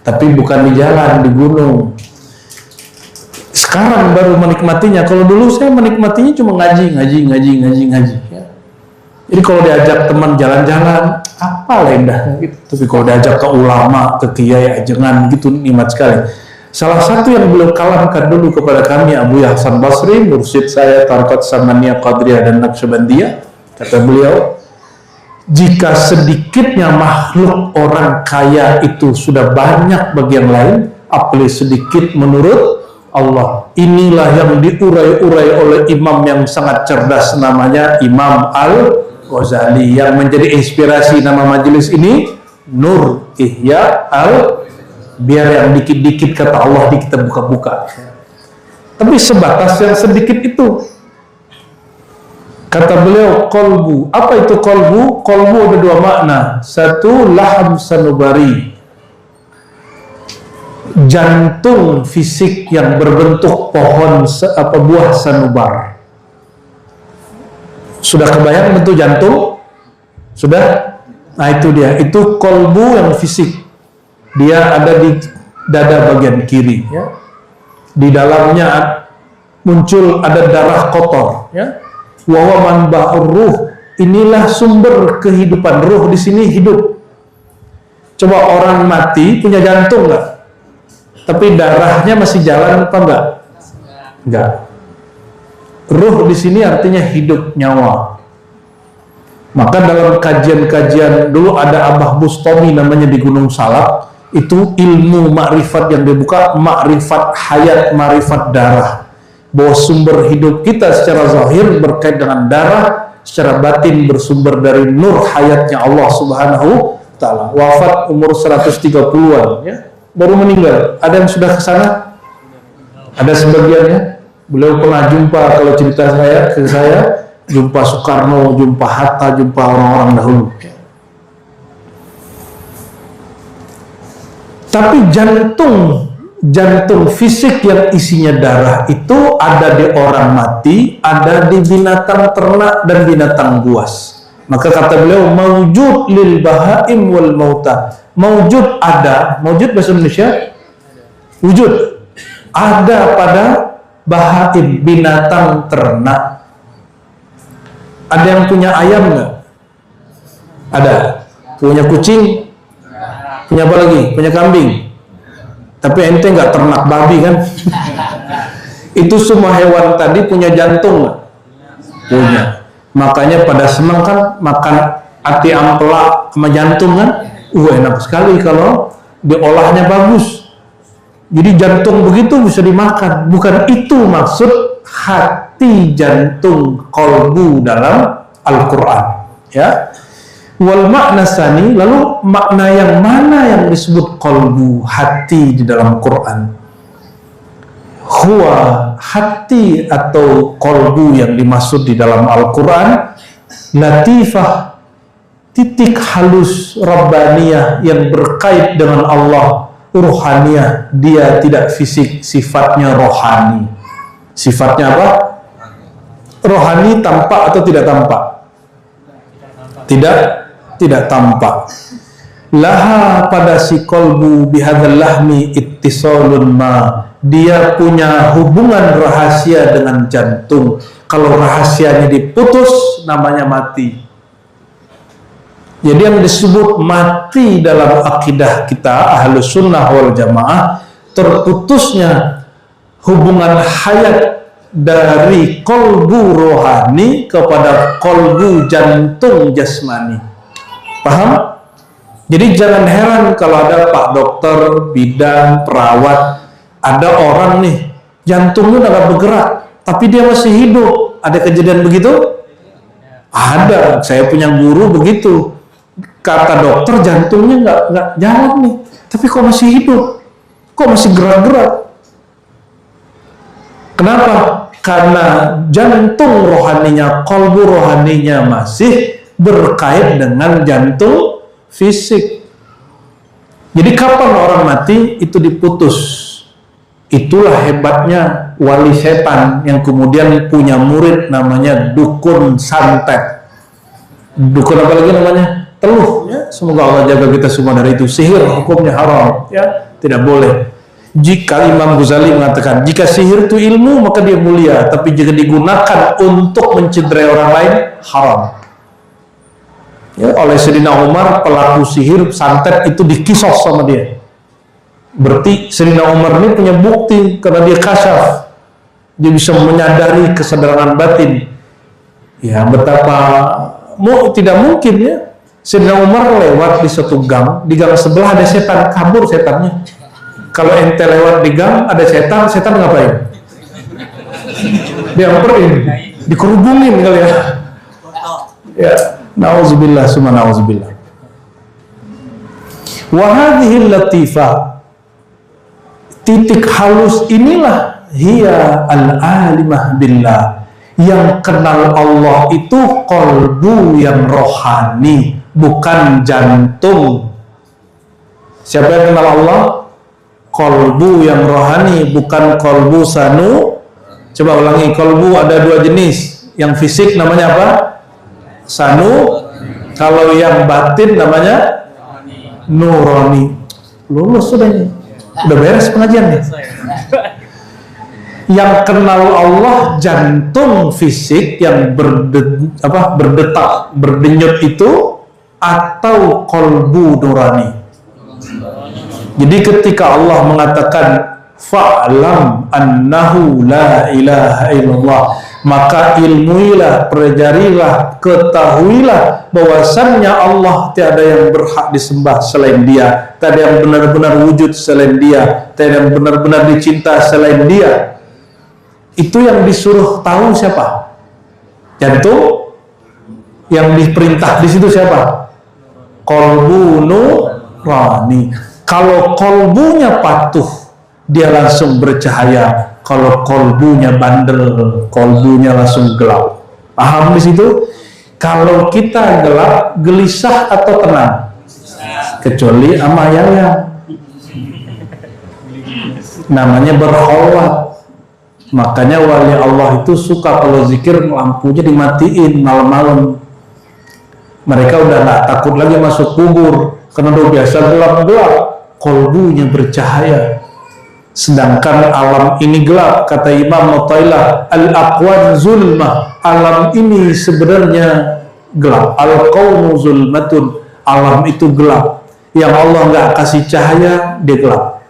Tapi bukan di jalan, di gunung. Sekarang baru menikmatinya. Kalau dulu saya menikmatinya cuma ngaji. Ya. Jadi kalau diajak teman jalan-jalan, apa lah indahnya gitu. Tapi kalau diajak ke ulama, ke kiai, jangan gitu, nikmat sekali. Salah satu yang beliau kalamkan dulu kepada kami Abu Ya Hasan Basri, mursyid saya Tariqat Samaniyah, Qadriyah dan Naqsyabandiyah, kata beliau, jika sedikitnya makhluk orang kaya itu sudah banyak bagi yang lain, apalagi sedikit menurut Allah. Inilah yang diurai-urai oleh imam yang sangat cerdas, namanya Imam Al-Ghazali, yang menjadi inspirasi nama majelis ini Nur Ihya biar yang dikit-dikit kata Allah di kita buka-buka. Tapi sebatas yang sedikit itu. Kata beliau, kolbu. Apa itu kolbu? Kolbu ada dua makna. Satu, laham sanubari, jantung fisik yang berbentuk pohon buah sanubar. Sudah kebayang bentuk jantung? Sudah? Nah itu dia. Itu kolbu yang fisik. Dia ada di dada bagian kiri. Ya. Di dalamnya muncul ada darah kotor. Ya. Wa manba'ur ruh, inilah sumber kehidupan. Ruh di sini hidup. Coba orang mati punya jantung nggak? Tapi darahnya masih jalan apa enggak? Enggak. Ruh di sini artinya hidup, nyawa. Maka dalam kajian-kajian dulu ada Abah Bustami namanya di Gunung Salak, itu ilmu makrifat yang dibuka, makrifat hayat, makrifat darah. Bahwa sumber hidup kita secara zahir berkait dengan darah, secara batin bersumber dari nur hayatnya Allah Subhanahu Ta'ala. Wafat umur 130-an, ya. Baru meninggal. Ada yang sudah ke sana? Ada sebagiannya. Beliau pernah jumpa, kalau cerita ke saya, jumpa Soekarno, jumpa Hatta, jumpa orang-orang dahulu. Tapi jantung fisik yang isinya darah itu ada di orang mati, ada di binatang ternak dan binatang buas. Maka kata beliau, maujud lil bahaim wal mauta. Maujud ada, maujud bahasa Indonesia, wujud ada pada bahaim, binatang ternak. Ada yang punya ayam nggak? Ada. Punya kucing? Punya apa lagi? Punya kambing? Tapi ente nggak ternak babi kan? Itu semua hewan tadi punya jantung nggak? Punya. Makanya pada senang kan makan ati ampela sama jantung kan? Enak sekali kalau diolahnya bagus. Jadi jantung begitu bisa dimakan. Bukan itu maksud hati, jantung, kolbu dalam Al-Quran. Ya. Wal makna sani, lalu makna yang mana yang disebut kolbu, hati di dalam Quran? Huwa, hati atau kolbu yang dimaksud di dalam Al-Quran, latifah, titik halus rabbaniyah yang berkait dengan Allah, ruhaniyah, dia tidak fisik, sifatnya rohani. Sifatnya apa? Rohani tampak atau tidak tampak? Tidak tampak. Laha pada si kolbu bihadzal lahmi ittisalun ma, dia punya hubungan rahasia dengan jantung. Kalau rahasianya diputus, namanya mati. Jadi yang disebut mati dalam akidah kita Ahlus Sunnah wal Jamaah, terputusnya hubungan hayat dari kolbu rohani kepada kolbu jantung jasmani. Paham? Jadi jangan heran kalau ada pak dokter, bidan, perawat, ada orang nih jantungnya nggak bergerak, tapi dia masih hidup. Ada kejadian begitu? Ada. Saya punya guru begitu. Kata dokter jantungnya nggak jalan nih, tapi kok masih hidup, kok masih gerak-gerak. Kenapa? Karena jantung rohaninya, kolbu rohaninya masih berkait dengan jantung fisik. Jadi kapan orang mati itu diputus. Itulah hebatnya wali setan yang kemudian punya murid namanya dukun santet. Dukun apa lagi namanya? Teluh. Ya. Semoga Allah jaga kita semua dari itu. Sihir hukumnya haram, ya, tidak boleh. Jika Imam Ghazali mengatakan jika sihir itu ilmu maka dia mulia, tapi jika digunakan untuk mencederai orang lain haram. Ya, oleh Sayyidina Umar pelaku sihir santet itu dikisos sama dia. Berarti Sayyidina Umar ini punya bukti karena dia kasyaf, dia bisa menyadari kesadaran batin. Ya betapa tidak mungkin ya Sayyidina Umar lewat di satu gang, di gang sebelah ada setan, kabur setannya. Kalau ente lewat di gang ada setan, setan ngapain? Diamperin, dikerubungin kali ya. Ya, nauzubillah summa nauzubillah. Wa hadhihi latifah, titik halus inilah hiya al-alimah billah, yang kenal Allah itu kolbu yang rohani, bukan jantung. Siapa yang kenal Allah? Kolbu yang rohani, bukan kolbu sanu. Coba ulangi, kolbu ada dua jenis. Yang fisik namanya apa? Sanu. Kalau yang batin namanya nurani. Lulus sudah ini. Udah beres pengajian nih. Yang kenal Allah jantung fisik yang berdetak, berdenyut itu, atau kolbu nurani. Jadi ketika Allah mengatakan fa'lam annahu la ilaha illallah, maka ilmuilah, pelajarilah, ketahuilah bahwasannya Allah tiada yang berhak disembah selain Dia, tiada yang benar-benar wujud selain Dia, tiada yang benar-benar dicinta selain Dia. Itu yang disuruh tahu siapa? Jantung. Yang diperintah di situ siapa? Kolbu nurani. Kalau kolbunya patuh, dia langsung bercahaya. Kalau kolbunya bandel, kolbunya langsung gelap. Paham di situ? Kalau kita gelap, gelisah atau tenang? Kecuali sama yang namanya berkholwat. Makanya wali Allah itu suka kalau zikir lampunya dimatiin malam-malam. Mereka udah nggak takut lagi masuk kubur karena udah biasa gelap-gelap, kolbunya bercahaya. Sedangkan alam ini gelap, kata Imam Mu'tailah, al-aqwan zulmah, alam ini sebenarnya gelap. Al-qawmu zulmatun, alam itu gelap. Yang Allah nggak kasih cahaya, dia gelap.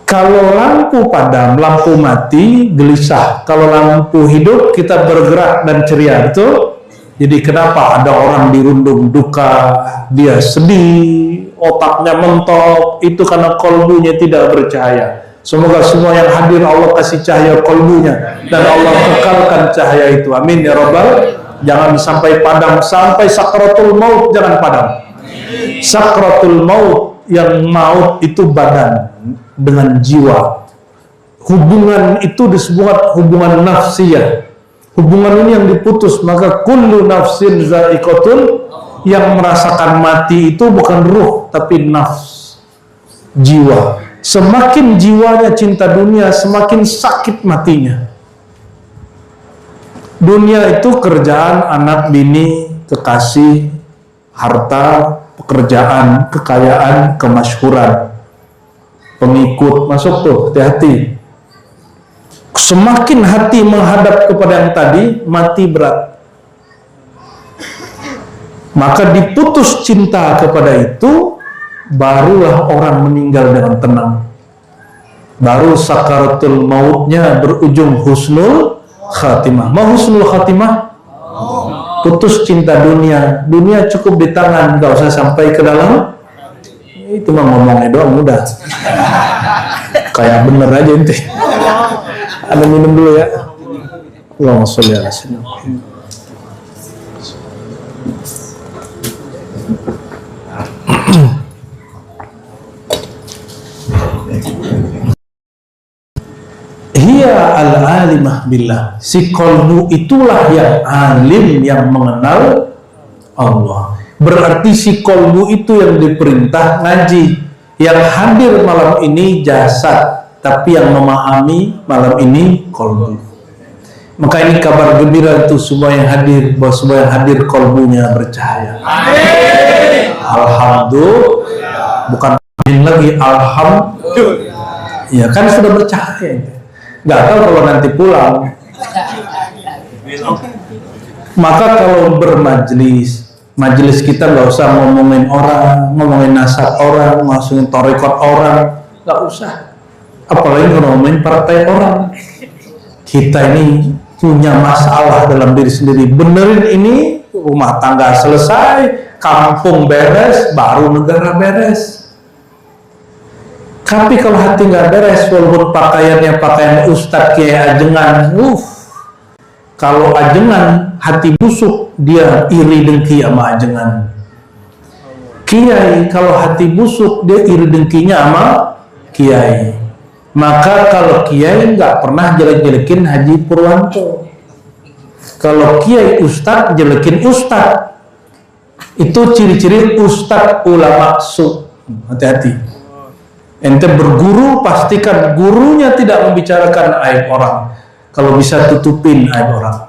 Kalau lampu padam, lampu mati, gelisah. Kalau lampu hidup, kita bergerak dan ceria, betul? Jadi kenapa ada orang dirundung duka, dia sedih, otaknya mentok, itu karena kolbunya tidak bercahaya. Semoga semua yang hadir Allah kasih cahaya kolbunya, dan Allah kekalkan cahaya itu. Amin ya Rabbal. Jangan sampai padam, sampai sakratul maut jangan padam. Sakratul maut, yang maut itu badan dengan jiwa. Hubungan itu disebut hubungan nafsiyah. Hubungan ini yang diputus, maka kullu nafsin za'iqatul, yang merasakan mati itu bukan ruh tapi nafs, jiwa. Semakin jiwanya cinta dunia, semakin sakit matinya. Dunia itu kerjaan, anak, bini, kekasih, harta, pekerjaan, kekayaan, kemasyhuran, pengikut, masuk tuh, hati-hati. Semakin hati menghadap kepada yang tadi, mati berat. Maka diputus cinta kepada itu, barulah orang meninggal dengan tenang. Baru sakaratul mautnya berujung husnul khatimah. Mau husnul khatimah? Putus cinta dunia. Dunia cukup di tangan, gak usah sampai ke dalam. Itu mah ngomongnya doang mudah. Kayak bener aja ente. Ada minum dulu ya. Allahumma sholli ala sayyidina. Hiya al-alimah billah. Si qalbu itulah yang alim, yang mengenal Allah. Berarti si qalbu itu yang diperintah ngaji. Yang hadir malam ini jasad, tapi yang memahami malam ini qalbu. Maka ini kabar gembira untuk semua yang hadir, bahwa semua yang hadir qalbunya bercahaya. Amin. Alhamdulillah. Bukan amin lagi, alhamdulillah. Ya kan sudah bercahaya. Nggak tahu kalau nanti pulang. Maka kalau bermajlis, majelis kita nggak usah ngomongin orang, ngomongin nasab orang, masukin tarekat orang, nggak usah. Apalagi ngomongin partai orang. Kita ini punya masalah dalam diri sendiri. Benerin ini, rumah tangga selesai, kampung beres, baru negara beres. Tapi kalau hati nggak beres, walaupun pakaiannya pakaian ustadz kayak ajengan, kalau ajengan hati busuk, dia iri dengki sama ajengan. Kiai kalau hati busuk, dia iri dengkinya sama kiai. Maka kalau kiai nggak pernah jelek-jelekin Haji Purwanto. Kalau kiai ustadz jelekin ustadz, itu ciri-ciri ustadz ulama su. Hati-hati. Ente berguru, pastikan gurunya tidak membicarakan aib orang. Kalau bisa tutupin aib orang.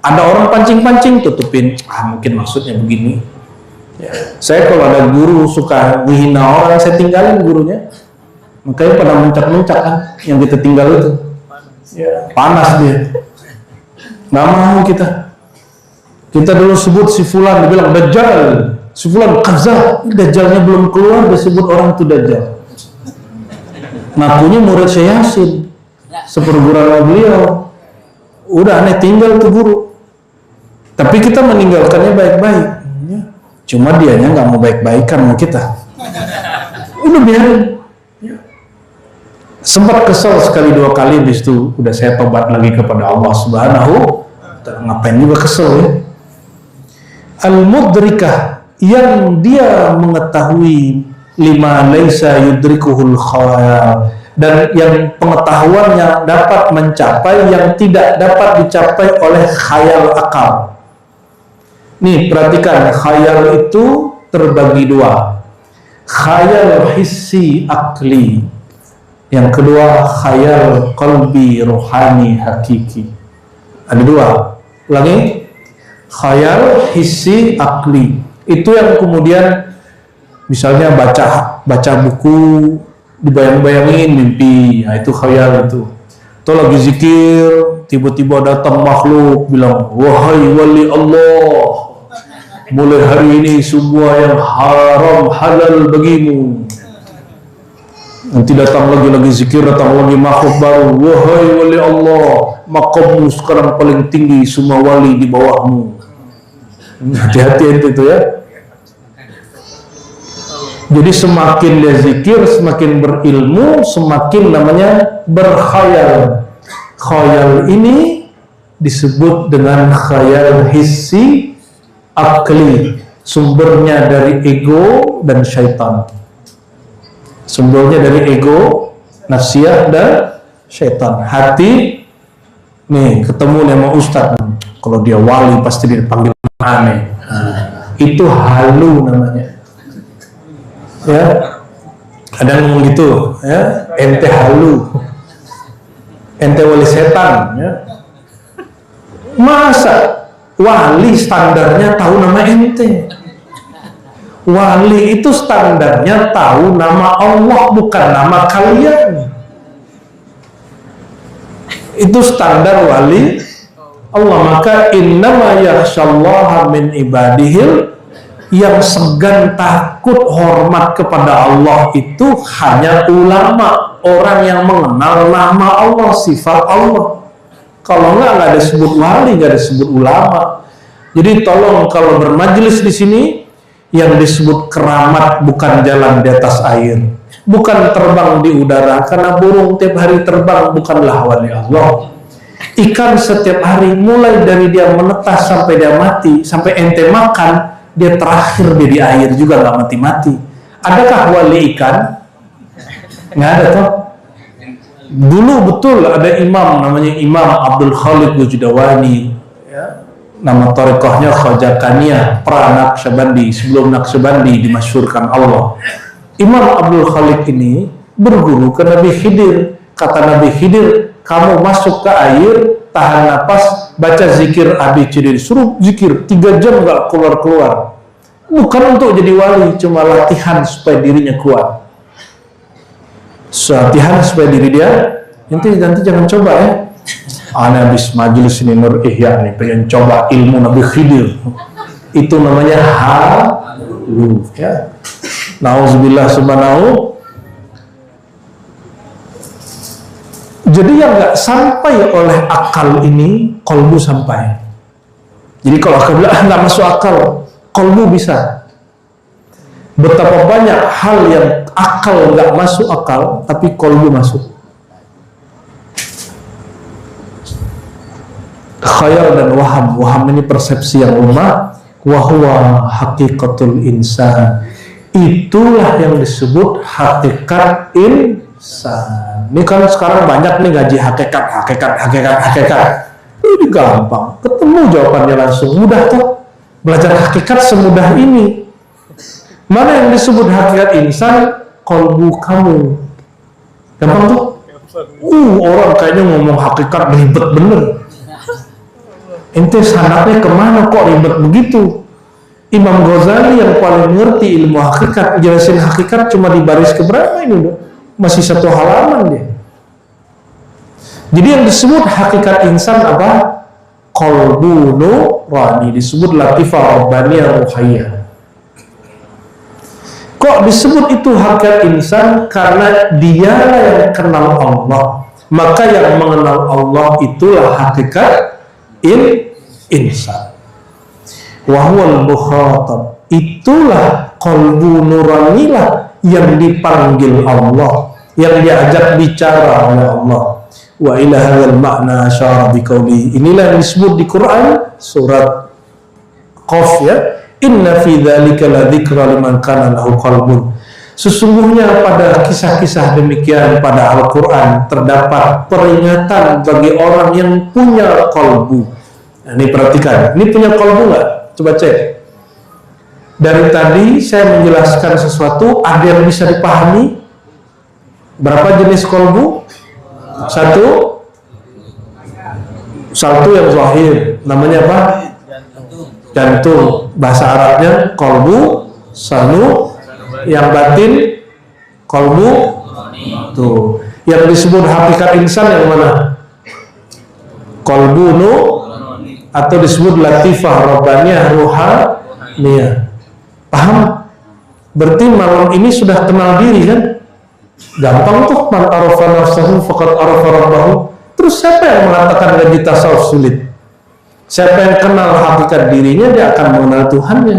Ada orang pancing-pancing, tutupin. Mungkin maksudnya begini. Ya. Saya kalau ada guru suka menghina orang, saya tinggalin gurunya. Makanya pada muncak-muncak kan, yang kita tinggal itu. Ya, panas dia. Nggak mau kita. Kita dulu sebut si Fulan, dibilang Dajjal. Si Fulan kazzab, Dajjalnya belum keluar, disebut orang itu Dajjal. Ngakunya murid Syekh Yasin, seperguruan beliau. Udah aneh tinggal tuh guru. Tapi kita meninggalkannya baik-baik. Cuma dianya nggak mau baik-baikan mau kita. Udah biarin. Sempat kesel sekali dua kali, habis itu udah saya tobat lagi kepada Allah Subhanahu. Ngapain juga kesel ya. Al-mudrikah, yang dia mengetahui lima laisa yudrikuhul khayal, dan yang pengetahuannya dapat mencapai yang tidak dapat dicapai oleh khayal akal. Nih perhatikan, khayal itu terbagi dua, khayal hissi akli, yang kedua khayal qalbi rohani hakiki. Ada dua lagi, khayal hissi akli itu yang kemudian misalnya baca buku, dibayang-bayangin mimpi, nah itu khayal itu. Atau lagi zikir, tiba-tiba datang makhluk bilang, wahai wali Allah, mulai hari ini semua yang haram halal bagimu. Nanti datang lagi zikir, datang lagi makhluk baru, wahai wali Allah, makammu sekarang paling tinggi, semua wali di bawahmu. Hati-hati itu ya. Jadi semakin dia zikir, semakin berilmu, semakin namanya berkhayal. Khayal ini disebut dengan khayal hissi akli. Sumbernya dari ego dan syaitan. Sumbernya dari ego, nafsiyah dan syaitan. Hati, nih ketemu sama ustadz. Kalau dia wali pasti dipanggil aneh. Itu halu namanya. Ya, ada ngomong gitu, ya, ente halu, ente wali setan, ya. Masa wali standarnya tahu nama ente? Wali itu standarnya tahu nama Allah, bukan nama kalian. Itu standar wali Allah. Maka innama yakhsyallaha min ibadihil, yang segan takut hormat kepada Allah itu hanya ulama, orang yang mengenal nama Allah, sifat Allah. Kalau nggak disebut wali, nggak disebut ulama. Jadi tolong kalau bermajelis di sini, yang disebut keramat bukan jalan di atas air, bukan terbang di udara, karena burung tiap hari terbang bukanlah wali Allah. Ikan setiap hari mulai dari dia menetas sampai dia mati, sampai ente makan, dia terakhir dia di air juga nggak mati-mati. Adakah wali ikan? Nggak ada toh. Dulu betul ada imam namanya Imam Abdul Khalid Wujdawani, ya. Nama thariqahnya Khajakaniyah, pra-Naqsyabandi, sebelum Naqsyabandi dimasyhurkan Allah. Imam Abdul Khalid ini berguru ke Nabi Khidir. Kata Nabi Khidir, kamu masuk ke air, tahan napas, baca zikir Abi Cidir, suruh zikir 3 jam nggak keluar-keluar. Bukan untuk jadi wali, cuma latihan supaya dirinya kuat. Latihan supaya diri dia, nanti jangan coba ya. Ana habis majelis ini Nur Ihya nih, pengen coba ilmu Nabi Khidir. Itu namanya halu, ya. Nauzubillah subhanahu. Jadi yang nggak sampai oleh akal ini, kolbu sampai. Jadi kalau akal bilang nggak masuk akal, kolbu bisa. Betapa banyak hal yang akal nggak masuk akal, tapi kolbu masuk. Khayal dan waham. Waham ini persepsi yang lemah. Wahuwa hakikatul insan. Itulah yang disebut hakikat insan. Ini kan sekarang banyak nih ngaji hakikat. Ini gampang, ketemu jawabannya langsung, mudah tuh. Belajar hakikat semudah ini. Mana yang disebut hakikat insan? Kolbu kamu. Gampang tuh. Orang kayaknya ngomong hakikat ribet bener. Ente sanatnya kemana kok ribet begitu? Imam Ghazali yang paling ngerti ilmu hakikat, jelasin hakikat cuma di baris keberapa ini udah? Masih 1 halaman dia. Jadi yang disebut hakikat insan apa? Qalbu nurani, disebut latifah rabbaniyah ruhiyah. Kok disebut itu hakikat insan? Karena dialah yang kenal Allah. Maka yang mengenal Allah itulah hakikat insan. Wahwal mukhatab, itulah qalbu nuranilah yang dipanggil Allah, yang diajak bicara oleh Allah. Wa ila hadzal ma'na asyara biqauli. Inilah yang disebut di Quran surat Qaf, ya. Inna fi dzalika ladzikra liman kana lahu qalbun. Sesungguhnya pada kisah-kisah demikian pada Al-Quran terdapat peringatan bagi orang yang punya qalbu. Nah, ini perhatikan, ini punya qalbu nggak? Coba cek. Dari tadi saya menjelaskan sesuatu, ada yang bisa dipahami? Berapa jenis qalbu? Satu yang zahir, namanya apa? Jantung. Bahasa Arabnya qalbu, sanu. Yang batin qalbu. Tuh. Yang disebut hakikat insan yang mana? Qalbu atau disebut latifah rabbaniyah ruhaniyah. Paham? Berarti malam ini sudah kenal diri kan? Gampang tuh, man arafa nafsahu faqad arafa rabbahu. Terus siapa yang mengatakan gaji tasawuf sulit? Siapa yang kenal hakikat dirinya, dia akan mengenal Tuhannya.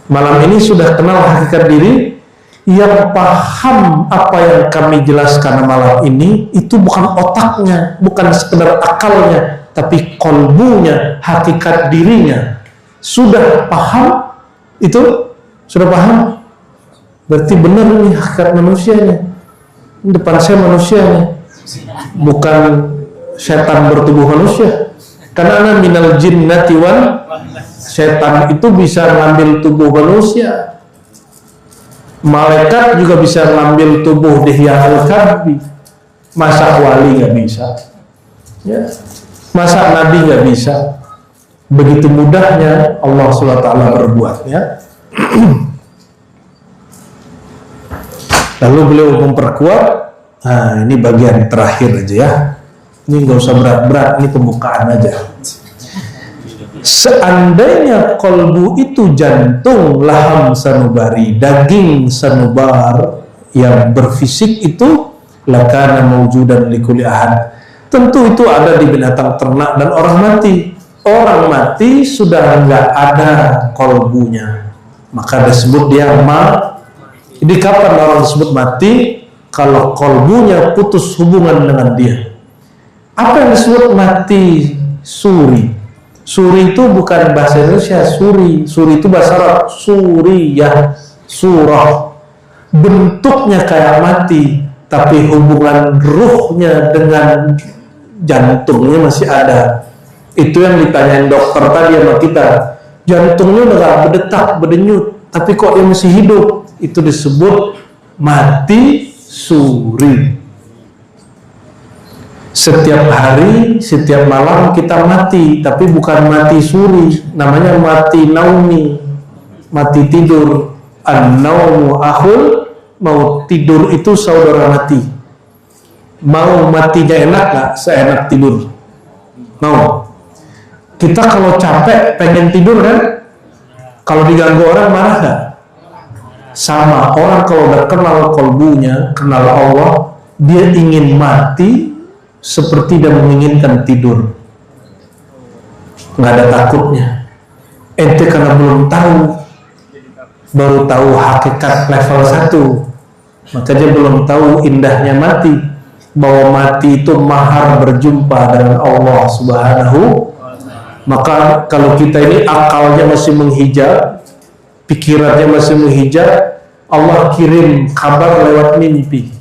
Malam ini sudah kenal hakikat diri. Yang paham apa yang kami jelaskan malam ini, itu bukan otaknya, bukan sekedar akalnya, tapi kolbunya, hakikat dirinya. Sudah paham? Itu sudah paham? Berarti benar nih hakikat manusianya. Depan saya manusianya, bukan setan bertubuh manusia. Karena minal jinnati wal, setan itu bisa ngambil tubuh manusia. Malaikat juga bisa ngambil tubuh Dihya'ul Kalbi. Masa wali nggak bisa? Ya. Masa nabi nggak bisa? Begitu mudahnya Allah SWT berbuat, ya. Lalu beliau memperkuat. Nah, ini bagian terakhir aja, ya. Ini nggak usah berat-berat, ini pembukaan aja. Seandainya kolbu itu jantung, laham sanubari, daging sanubar yang berfisik itu, lakana mawjudan likulli ahad. Tentu itu ada di binatang ternak dan orang mati. Orang mati sudah nggak ada kolbunya, maka disebut dia mati. Jadi kapan orang disebut mati? Kalau kolbunya putus hubungan dengan dia. Apa yang disebut mati suri? Suri itu bukan bahasa Indonesia, suri. Suri itu bahasa Arab, suriyah, surah. Bentuknya kayak mati, tapi hubungan ruhnya dengan jantungnya masih ada. Itu yang ditanyain dokter tadi sama kita. Jantungnya udah gak berdetak, berdenyut, tapi kok dia masih hidup. Itu disebut mati suri. Setiap hari, setiap malam kita mati, tapi bukan mati suri, namanya mati naumi, mati tidur. An-naumu akhul, mau tidur itu saudara mati. Mau matinya enak gak? Seenak tidur. Mau? Kita kalau capek pengen tidur kan? Kalau diganggu orang marah gak? Sama, orang kalau udah kenal kolbunya, kenal Allah, dia ingin mati seperti dia menginginkan tidur. Nggak ada takutnya. Ente karena belum tahu, baru tahu hakikat level 1, maka dia belum tahu indahnya mati, bahwa mati itu mahar berjumpa dengan Allah Subhanahu. Maka kalau kita ini akalnya masih menghijab, pikirannya masih menghijab, Allah kirim kabar lewat mimpi.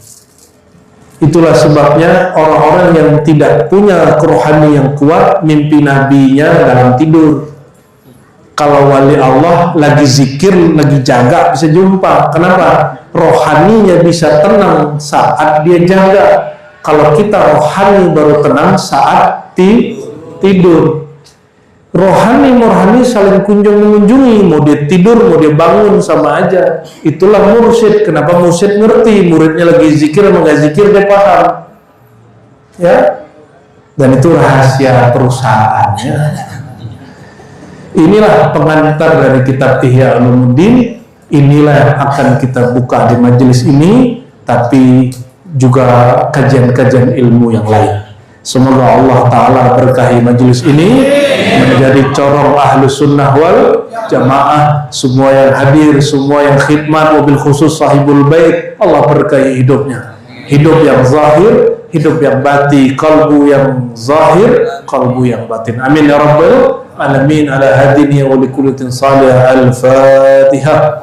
Itulah sebabnya orang-orang yang tidak punya kerohani yang kuat, mimpi nabinya dalam tidur. Kalau wali Allah lagi zikir, lagi jaga, bisa jumpa. Kenapa? Rohaninya bisa tenang saat dia jaga. Kalau kita rohani baru tenang saat tidur. Rohani saling kunjung mengunjungi, mau dia tidur, mau dia bangun sama aja. Itulah mursyid. Kenapa mursyid ngerti? Muridnya lagi zikir sama nggak zikir dia paham. Ya, dan itu rahasia perusahaannya. Inilah pengantar dari kitab Ihya Ulumuddin. Inilah yang akan kita buka di majelis ini, tapi juga kajian-kajian ilmu yang lain. Semoga Allah Ta'ala berkahi majelis ini, menjadi corong ahlu sunnah wal jamaah. Semua yang hadir, semua yang khidmat, mobil khusus sahibul bait, Allah berkahi hidupnya. Hidup yang zahir, hidup yang batin, kalbu yang zahir, kalbu yang batin. Amin ya rabbal alamin. Ala hadini wa likullitin salih. Al-Fatihah.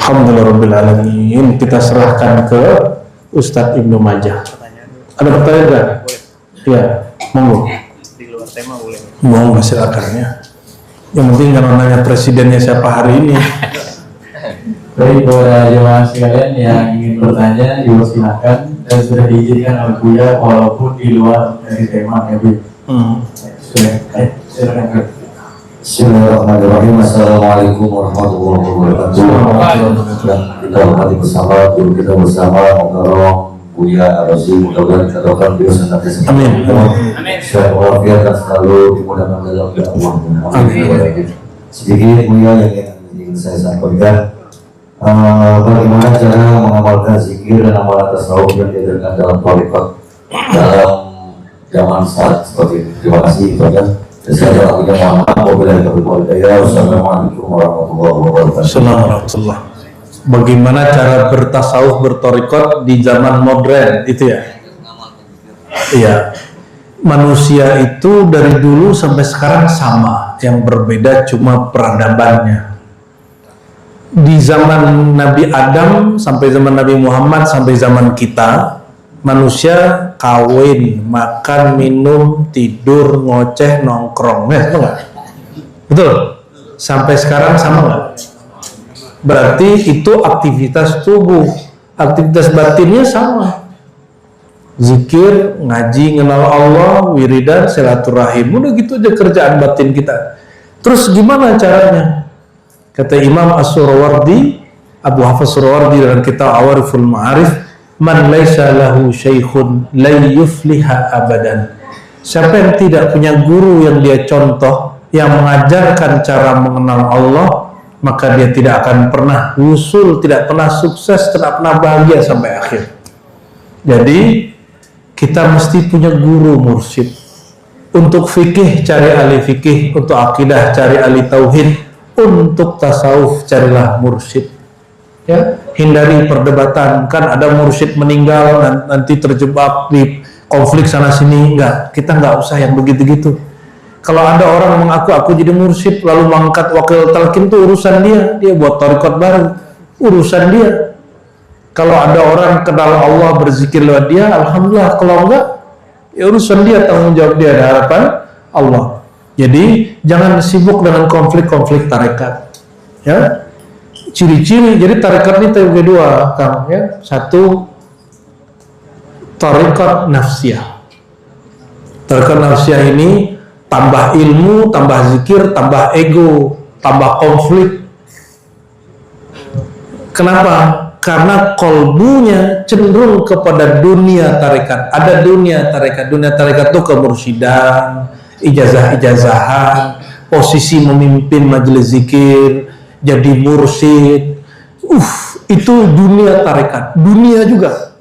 Alhamdulillahirrahmanirrahim. Kita serahkan ke Ustadz Ibnu Majah. Ada pertanyaan enggak? Ya, monggo. Di luar tema boleh. Monggo, silakan ya. Yang penting jangan nanya presidennya siapa hari ini. Baik, para jemaah sekalian yang ingin bertanya, silakan. Dan sudah diizinkan oleh Buya walaupun di luar dari tema ya, Bu. Silakan. Bismillahirrahmanirrahim. Assalamualaikum warahmatullahi wabarakatuh. Kita hormati bersama guru kita bersama Mukarram Buya Ar-Razi. Mudah-mudahan kita doakan beliau senantiasa Amin. sehat walafiat dan selalu dimudahkan dalam Allah. Amin. Sedikit Buya yang ingin saya sampaikan, bagaimana cara mengamalkan zikir dan amalan tasawuf yang diajarkan dalam thariqat dalam zaman saat seperti ini. Terima kasih Buya. Assalamualaikum warahmatullahi wabarakatuh. Bagaimana cara bertasawuf, bertorikot di zaman modern itu ya? Iya. Manusia itu dari dulu sampai sekarang sama, yang berbeda cuma peradabannya. Di zaman Nabi Adam sampai zaman Nabi Muhammad sampai zaman kita, manusia kawin, makan, minum, tidur, ngoceh, nongkrong, betul nggak? Betul. Sampai sekarang sama nggak? Berarti itu aktivitas tubuh, aktivitas batinnya sama. Zikir, ngaji, kenal Allah, wiridan, silaturahim, udah gitu aja kerjaan batin kita. Terus gimana caranya? Kata Imam As-Surawardi, Abu Hafiz Surawardi dalam kitab Awariful Ma'arif, man laisa lahu syaikhun la yufliha abadan. Siapa yang tidak punya guru yang dia contoh, yang mengajarkan cara mengenal Allah, maka dia tidak akan pernah wusul, tidak pernah sukses, tidak pernah bahagia sampai akhir. Jadi kita mesti punya guru mursyid. Untuk fikih cari ahli fikih, untuk akidah cari ahli tauhid, untuk tasawuf carilah mursyid. Ya, hindari perdebatan. Kan ada mursyid meninggal nanti terjebak di konflik sana sini. Enggak, kita enggak usah yang begitu-gitu. Kalau ada orang mengaku aku jadi mursyid lalu mengangkat wakil talqin, itu urusan dia buat tarekat baru, urusan dia. Kalau ada orang kenal Allah berzikir lewat dia, alhamdulillah. Kalau enggak, ya urusan dia, tanggung jawab dia, ada harapan Allah. Jadi jangan sibuk dengan konflik-konflik tarekat. Ya, ciri-ciri. Jadi tarekat ini terbagi dua, Kang. Ya, satu tarekat nafsiyah. Tarekat nafsiyah ini tambah ilmu, tambah zikir, tambah ego, tambah konflik. Kenapa? Karena kolbunya cenderung kepada dunia tarekat. Ada dunia tarekat. Dunia tarekat itu kemursyidaan, ijazah-ijazahan, posisi memimpin majelis zikir, jadi mursyid. Itu dunia tarekat. Dunia juga.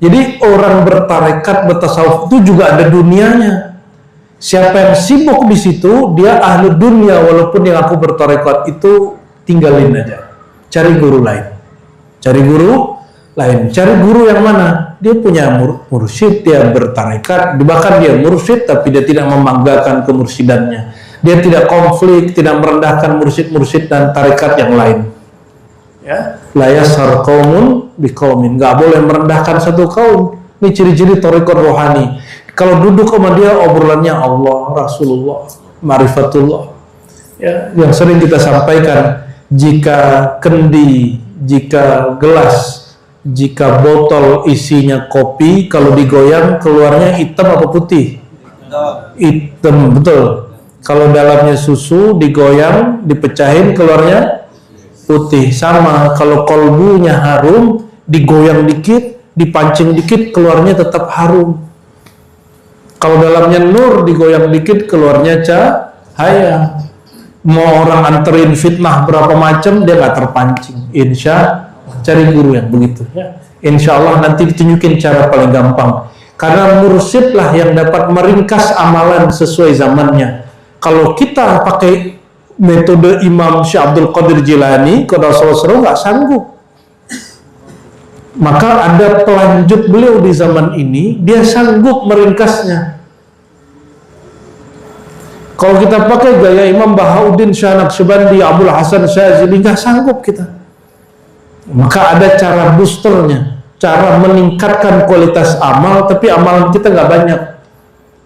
Jadi orang bertarekat, bertasawuf itu juga ada dunianya. Siapa yang sibuk di situ, dia ahli dunia. Walaupun yang aku bertarekat itu, tinggalin aja. Cari guru lain. Cari guru lain. Cari guru yang mana? Dia punya mursyid, dia bertarekat, bahkan dia mursyid tapi dia tidak membanggakan kemursyidannya. Dia tidak konflik, tidak merendahkan mursyid-mursyid dan tarekat yang lain. Ya, la yashar qaumun biqaumin. Enggak boleh merendahkan satu kaum. Ini ciri-ciri tarekat rohani. Kalau duduk sama dia obrolannya Allah, Rasulullah, ma'rifatullah. Ya, yang sering kita sampaikan, jika kendi, jika gelas, jika botol isinya kopi, kalau digoyang keluarnya hitam apa putih? Hitam, betul. Kalau dalamnya susu, digoyang, dipecahin, keluarnya putih. Sama, kalau kolbunya harum, digoyang dikit, dipancing dikit, keluarnya tetap harum. Kalau dalamnya nur, digoyang dikit, keluarnya cahaya. Mau orang anterin fitnah berapa macam, dia nggak terpancing. Insya cari guru yang begitu. Ya. Insya Allah nanti ditunjukin cara paling gampang. Karena mursyid lah yang dapat meringkas amalan sesuai zamannya. Kalau kita pakai metode Imam Syekh Abdul Qadir Jilani, Qadasawasro, nggak sanggup. Maka ada pelanjut beliau di zaman ini, dia sanggup meringkasnya. Kalau kita pakai gaya Imam Bahauddin Shah Naqsyabandi, Abdul Hasan Syazili, nggak sanggup kita. Maka ada cara boosternya, cara meningkatkan kualitas amal, tapi amalan kita nggak banyak.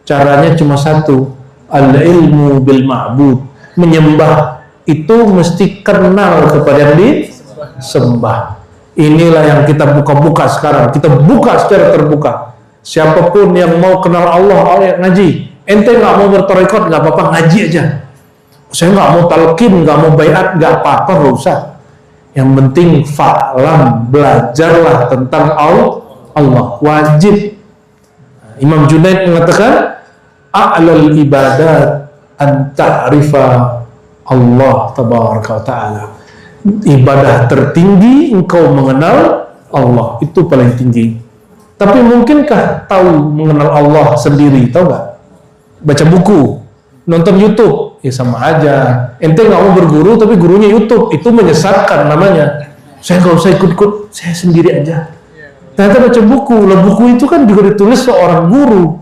Caranya cuma satu, al-ilmu bil ma'bud. Menyembah itu mesti kenal kepada yang disembah. Inilah yang kita buka-buka sekarang. Kita buka secara terbuka. Siapapun yang mau kenal Allah, ngaji. Ente nggak mau bertarekat, nggak apa-apa, ngaji aja. Saya nggak mau talqin, nggak mau baiat, nggak apa-apa, nggak usah. Yang penting fa'lam, belajarlah tentang Allah, wajib. Imam Junaid mengatakan, a'lal ibadat an ta'rifa Allah tabaraka wa ta'ala. Ibadah tertinggi engkau mengenal Allah, itu paling tinggi. Tapi mungkinkah tahu mengenal Allah sendiri? Tahu nggak? Baca buku, nonton YouTube, ya sama aja. Ente nggak mau berguru tapi gurunya YouTube, itu menyesatkan namanya. Saya nggak usah ikut-ikut, saya sendiri aja. Ternyata baca buku, lah buku itu kan juga ditulis seorang guru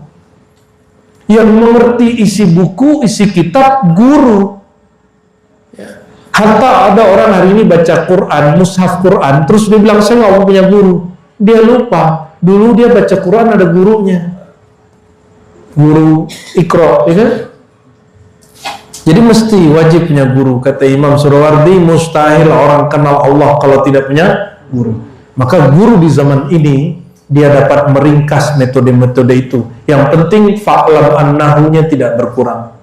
yang mengerti isi buku, isi kitab, guru. Hatta ada orang hari ini baca Quran, mushaf Quran, terus dia bilang saya nggak mau punya guru. Dia lupa, dulu dia baca Quran ada gurunya. Guru Iqra, ya kan? Jadi mesti wajib punya guru. Kata Imam Surawardi, mustahil orang kenal Allah kalau tidak punya guru. Maka guru di zaman ini, dia dapat meringkas metode-metode itu. Yang penting fa'lam annahunya tidak berkurang.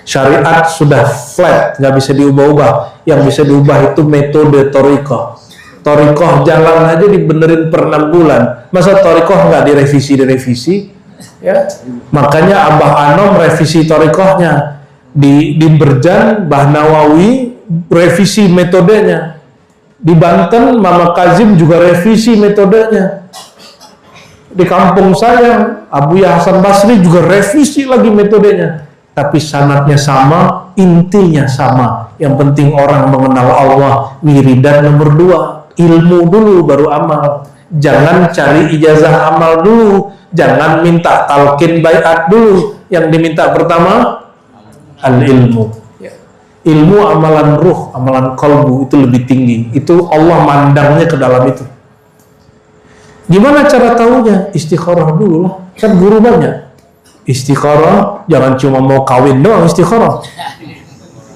Syariat sudah flat, nggak bisa diubah-ubah. Yang bisa diubah itu metode thariqah. Thariqah jalan aja dibenerin per 6 bulan. Masa Thariqah nggak direvisi? Ya. Makanya Abah Anom revisi Thariqahnya. Di Berjan, Mbah Nawawi revisi metodenya. Di Banten, Mama Kazim juga revisi metodenya. Di kampung saya, Abu Hasan Basri juga revisi lagi metodenya. Tapi sanadnya sama, intinya sama. Yang penting orang mengenal Allah. Wiridan nomor 2, ilmu dulu baru amal. Jangan cari ijazah amal dulu. Jangan minta talqin baiat dulu. Yang diminta pertama al-ilmu. Ilmu amalan ruh, amalan kalbu itu lebih tinggi. Itu Allah mandangnya ke dalam itu. Gimana cara tahunya? Istikharah dulu lah. Kan guru banyak. Istikharah jangan cuma mau kawin doang istikharah.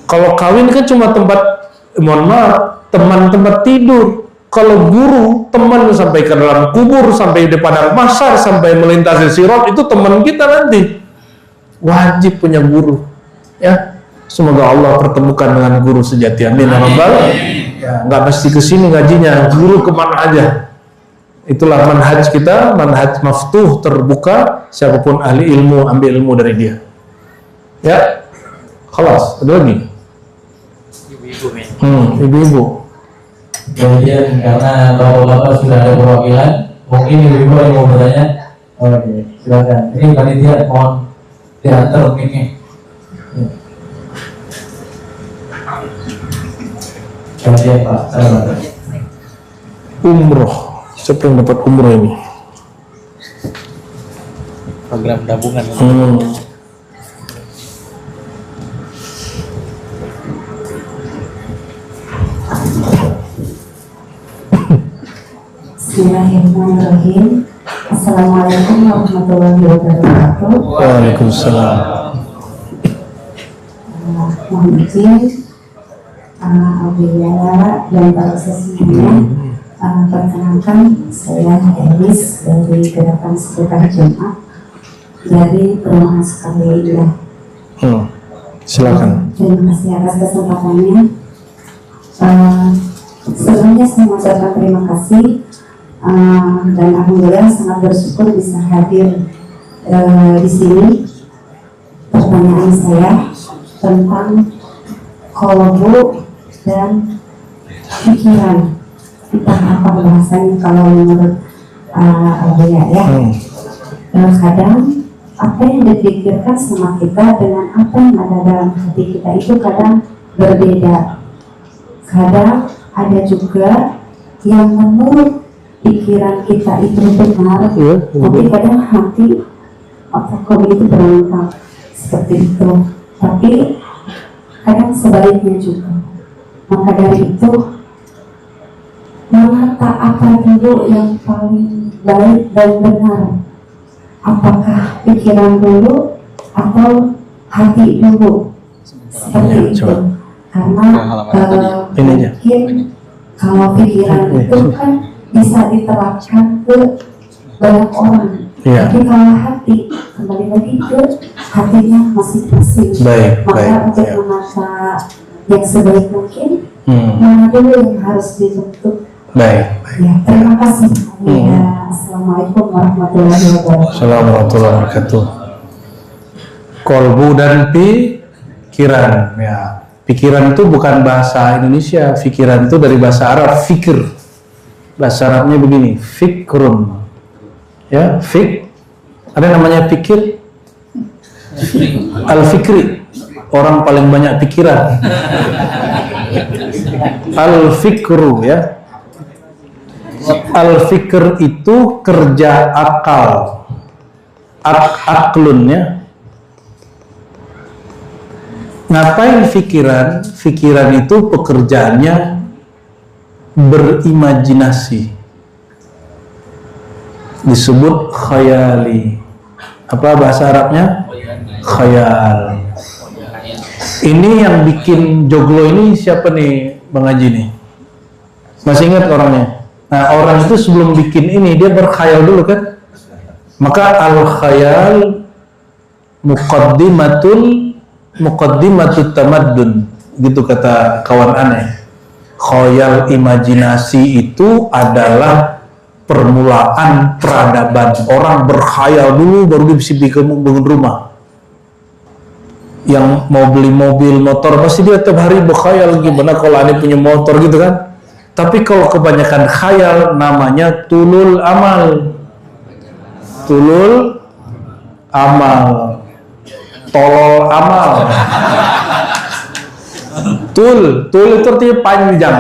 Kalau kawin kan cuma tempat, mohon maaf, teman tempat tidur. Kalau guru, teman sampai ke dalam kubur, sampai di padang mahsyar, sampai melintasi sirat, itu teman kita nanti. Wajib punya guru. Ya, semoga Allah pertemukan dengan guru sejati. Amin. Ya, nggak mesti kesini ngajinya, guru kemana aja. Itulah manhaj kita, manhaj maftuh, terbuka. Siapapun ahli ilmu, ambil ilmu dari dia. Ya, khalas. Ada lagi? Ibu-ibu. Kemudian karena bapak-bapak sudah ada perwakilan, mungkin ibu-ibu yang mau bertanya. Oke, silakan. Ini panitia mohon diantar mic-nya. Kemudian Pak, salam. Umroh. Siapa yang dapat umroh ini? Program gabungan. Bismillahirrahmanirrahim. Assalamualaikum warahmatullahi wabarakatuh. Waalaikumsalam. Mohon izin, Abiyala dan para semuanya, perkenalkan saya Elis dari Gerakan Sedekah Jumat dari Perumahan Sukarela. Silakan. Terima kasih atas kesempatannya. Sebelumnya saya mengucapkan terima kasih dan alhamdulillah sangat bersyukur bisa hadir di sini. Pertanyaan saya tentang qalbu dan pikiran. Entah apa bahasanya kalau menurut ya. Kadang apa yang dipikirkan sama kita dengan apa yang ada dalam hati kita itu kadang berbeda. Kadang ada juga yang menurut pikiran kita itu benar, tapi kadang hati apakah begitu berontak seperti itu. Tapi kadang sebaliknya juga. Maka dari itu, menata apa dulu yang paling baik dan benar? Apakah pikiran dulu atau hati dulu? Seperti itu. Karena mungkin kalau pikiran itu kan bisa diterapkan ke banyak orang. Tapi kalau hati, kembali lagi ke hatinya masing-masing. Maka untuk menata yang sebaik mungkin, mana dulu yang harus dibentuk. Ya, terima kasih. Assalamualaikum warahmatullahi wabarakatuh. Assalamualaikum warahmatullahi wabarakatuh. Kolbu dan pikiran. Ya, pikiran itu bukan bahasa Indonesia. Pikiran itu dari bahasa Arab, fikir. Bahasa Arabnya begini, fikrun. Ya, ada namanya pikir. Al-fikri, orang paling banyak pikiran. Al-fikru, ya. Al-fikr itu kerja akal. Aklun, ya. Ngapain pikiran? Pikiran itu pekerjaannya berimajinasi. Disebut khayali. Apa bahasa Arabnya? Khayal. Ini yang bikin joglo ini siapa nih, Bang Haji nih? Masih ingat orangnya? Nah, orang itu sebelum bikin ini dia berkhayal dulu kan? Maka al-khayal muqaddimatut tamaddun, gitu kata kawan aneh. Khayal, imajinasi itu adalah permulaan peradaban. Orang berkhayal dulu baru dia bisa bangun rumah. Yang mau beli mobil, motor, pasti dia tiap hari berkhayal gimana kalau aneh punya motor gitu kan. Tapi kalau kebanyakan khayal namanya tulul amal. Tulul amal. Tolol amal. Tul itu artinya panjang.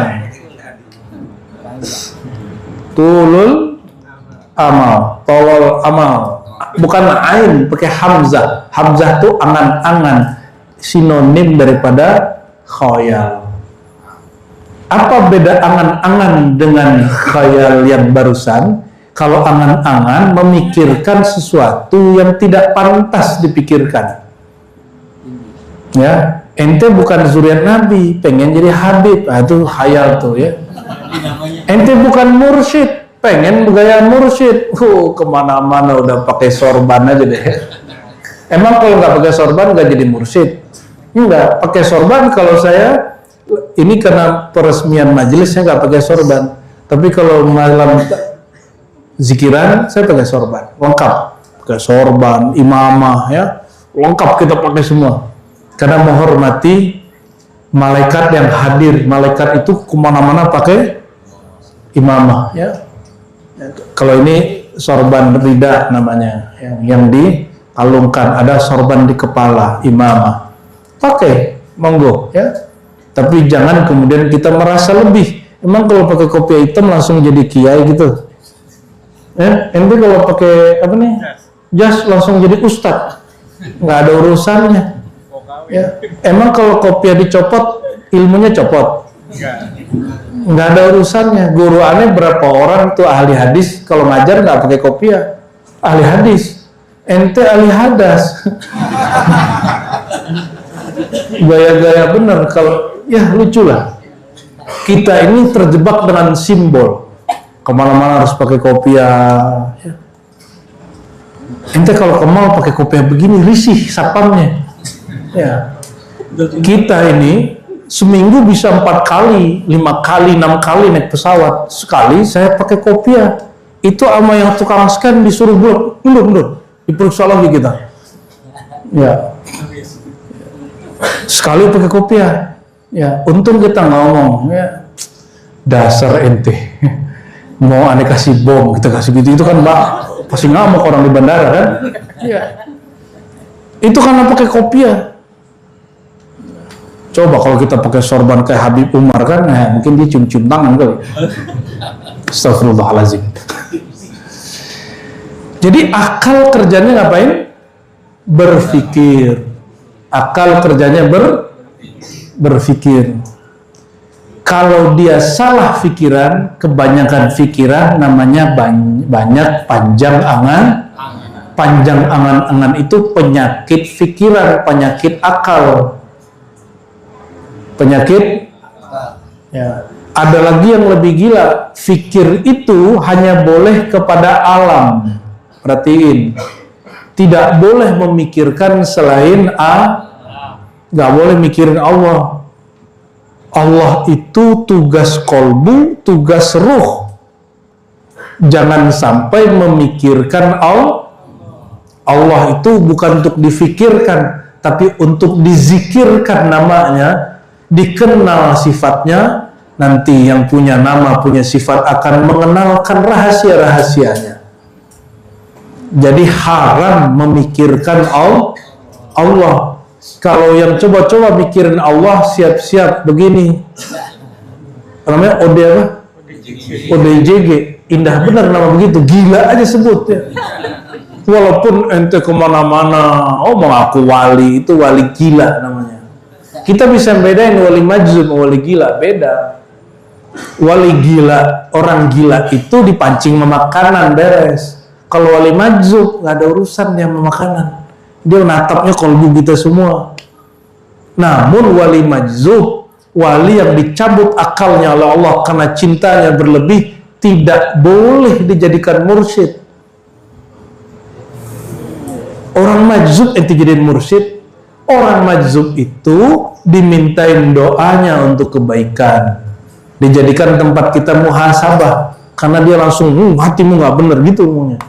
Tulul amal, tolol amal. Bukan ain, pakai hamzah. Hamzah itu angan-angan, sinonim daripada khayal. Apa beda angan-angan dengan khayal yang barusan? Kalau angan-angan memikirkan sesuatu yang tidak pantas dipikirkan. Ya, ente bukan zuriat Nabi, pengen jadi Habib, itu khayal tuh ya. Ente bukan mursyid, pengen bergaya mursyid, kemana-mana udah pakai sorban aja deh. Emang kalau nggak pakai sorban nggak jadi mursyid? Enggak, pakai sorban kalau saya ini karena peresmian majelis saya nggak pakai sorban. Tapi kalau malam zikiran saya pakai sorban, lengkap, pakai sorban, imamah ya, lengkap kita pakai semua. Karena menghormati malaikat yang hadir. Malaikat itu kemana-mana pakai imamah ya. Kalau ini sorban rida namanya, yang dikalungkan, ada sorban di kepala, imamah. Pakai, monggo ya. Tapi jangan kemudian kita merasa lebih. Emang kalau pakai kopiah hitam langsung jadi kiai gitu? Ente kalau pakai apa nih? Jas langsung jadi ustadz? Nggak ada urusannya. Ya. Emang kalau kopiah dicopot, ilmunya copot? Nggak ada urusannya. Guru aneh berapa orang tuh ahli hadis, kalau ngajar nggak pakai kopiah, ahli hadis. Ente ahli hadas. Gaya-gaya bener. Kalau ya lucu lah. Kita ini terjebak dengan simbol. Kemana-mana harus pakai kopiah. Ya. Ente kalau ke mall pakai kopiah begini risih sapamnya. Ya, kita ini seminggu bisa 4 kali, 5 kali, 6 kali naik pesawat. Sekali saya pakai kopiah. Itu sama yang tukang scan disuruh mundur, diperiksa lagi kita. Ya, sekali pakai kopiah. Ya, untung kita ngomong. Ya, dasar ente, mau aneh kasih bom, kita kasih gitu. Itu kan mbak pasti ngamuk orang di bandara kan. Ya, itu karena pakai kopiah. Coba kalau kita pakai sorban kayak Habib Umar kan, nah, mungkin dia cium-cium tangan kali. Astagfirullahaladzim. Jadi akal kerjanya ngapain? Berpikir. Akal kerjanya berpikir. Kalau dia salah pikiran, kebanyakan pikiran namanya banyak panjang angan. Panjang angan-angan itu penyakit pikiran, penyakit akal. Penyakit ya. Ada lagi yang lebih gila, fikir itu hanya boleh kepada alam. Perhatiin, tidak boleh memikirkan selain nggak boleh mikirin Allah. Allah itu tugas kolbu, tugas ruh. Jangan sampai memikirkan Allah itu bukan untuk difikirkan, tapi untuk dizikirkan namanya. Dikenal sifatnya, nanti yang punya nama, punya sifat akan mengenalkan rahasia-rahasianya. Jadi haram memikirkan Allah. Kalau yang coba-coba mikirin Allah, siap-siap begini. Namanya ODJG. Indah benar nama begitu, gila aja sebut ya. Walaupun ente kemana-mana, mengaku wali, itu wali gila namanya. Kita bisa bedain wali majzub, wali gila, beda. Wali gila, orang gila itu dipancing makanan beres. Kalau wali majzub nggak ada urusannya sama makanan. Dia natapnya kolbu kita semua. Namun wali majzub, wali yang dicabut akalnya oleh Allah karena cintanya berlebih, tidak boleh dijadikan mursyid. Orang majzub ente jadiin mursyid. Orang majzub itu dimintain doanya untuk kebaikan. dijadikan tempat kita muhasabah, karena dia langsung hatimu nggak bener gitu ngomongnya.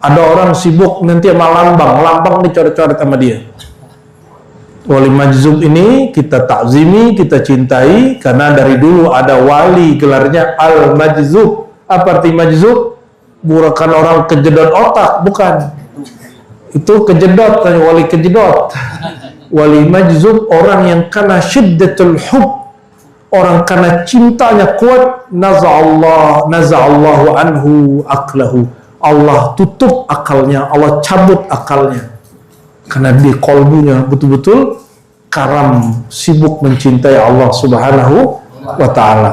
Ada orang sibuk nanti sama lambang dicoret-coret sama dia. Wali majzub ini kita takzimi, kita cintai, karena dari dulu ada wali gelarnya al-majzub. Apa arti majzub? Bukan orang kejedot otak, bukan. Itu kejedot, wali kejedot. Wali majzub orang yang karena syiddatul hub, orang karena cintanya kuat, naza'allahu anhu aqlahu. Allah tutup akalnya, Allah cabut akalnya. Karena di kolbunya betul-betul karam, sibuk mencintai Allah Subhanahu wa ta'ala.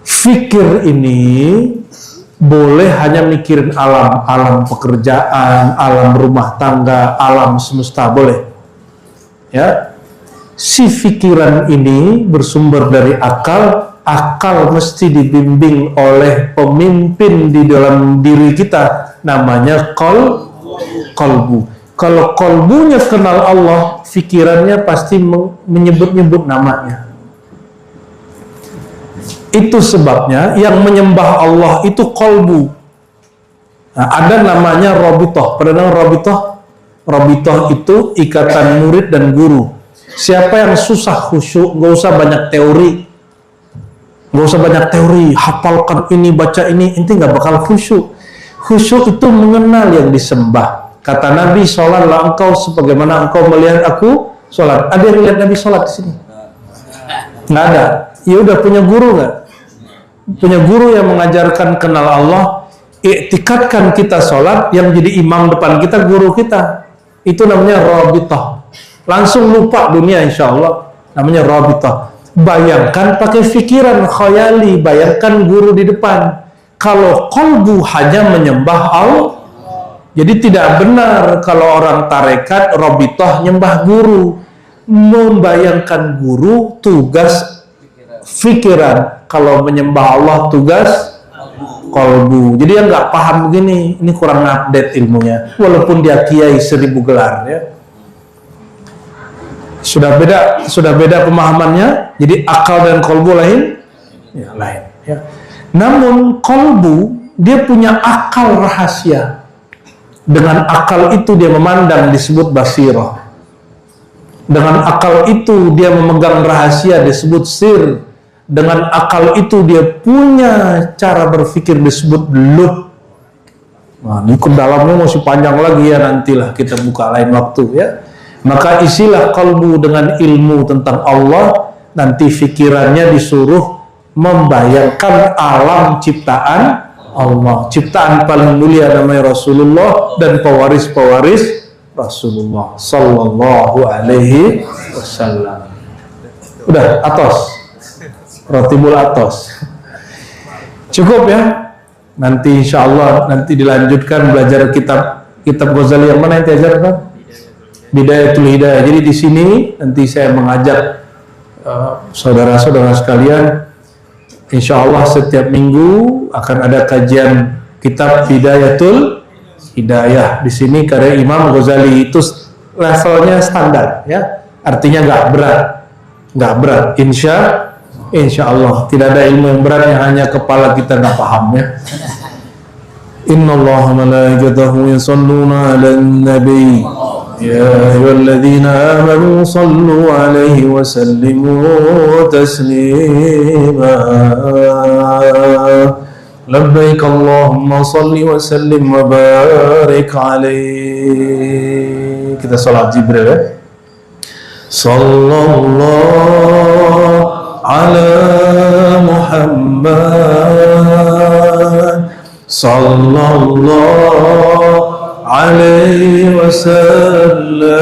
Fikir ini boleh hanya mikirin alam pekerjaan, alam rumah tangga, alam semesta, boleh. Ya. Si pikiran ini bersumber dari akal mesti dibimbing oleh pemimpin di dalam diri kita, namanya kolbu. Kalau kolbunya kenal Allah, pikirannya pasti menyebut-nyebut namanya. Itu sebabnya yang menyembah Allah itu kolbu. Nah, ada namanya robitoh. Pernah dengar robitoh? Robitoh itu ikatan murid dan guru. Siapa yang susah khusyuk, gak usah banyak teori. Gak usah banyak teori, hafalkan ini, baca ini, inti gak bakal khusyuk. Khusyuk itu mengenal yang disembah. Kata Nabi, sholatlah engkau sebagaimana engkau melihat aku sholat. Ada yang lihat Nabi sholat di sini? Nggak ada. Ya udah, punya guru nggak? Punya guru yang mengajarkan kenal Allah. Iktikadkan kita sholat, yang jadi imam depan kita guru kita. Itu namanya rabitah. Langsung lupa dunia insya Allah. Namanya rabitah. Bayangkan pakai pikiran khayali, bayangkan guru di depan. Kalau kolbu hanya menyembah Allah, jadi tidak benar kalau orang tarekat robitoh nyembah guru. Membayangkan guru tugas pikiran, kalau menyembah Allah tugas kolbu. Jadi yang nggak paham begini, ini kurang update ilmunya, walaupun dia kiai 1000 gelar ya. Sudah beda pemahamannya. Jadi akal dan kolbu lain ya. Namun kolbu dia punya akal rahasia. Dengan akal itu dia memandang, disebut basirah. Dengan akal itu dia memegang rahasia, disebut sir. Dengan akal itu dia punya cara berpikir, disebut lub. Nah, ini dalamnya masih panjang lagi ya, nantilah kita buka lain waktu ya. Maka isilah kalbu dengan ilmu tentang Allah, nanti pikirannya disuruh membayangkan alam ciptaan Allah, ciptaan paling mulia namanya Rasulullah dan pewaris-pewaris Rasulullah Sallallahu Alaihi Wasallam. Udah, atos, rotibul atos, cukup ya. Nanti insya Allah nanti dilanjutkan belajar kitab Ghazali yang mana yang diajarkan? Bidayatul Hidayah. Jadi di sini nanti saya mengajak saudara-saudara sekalian, insya Allah setiap minggu akan ada kajian kitab Bidayatul Hidayah. Di sini karya Imam Ghazali itu levelnya standar, ya, artinya nggak berat. Insya Allah tidak ada ilmu yang berat yang hanya kepala kita nggak paham ya. Inna Allah malaikatahu yusalluna 'alan nabi. يا أيها الذين آمنوا صلوا عليه وسلموا تسليما لبيك اللهم صل وسلم وبارك عليه. Kita salat Jibril ya. Sallallahu ala Muhammad sallallahu alaihi wasallam.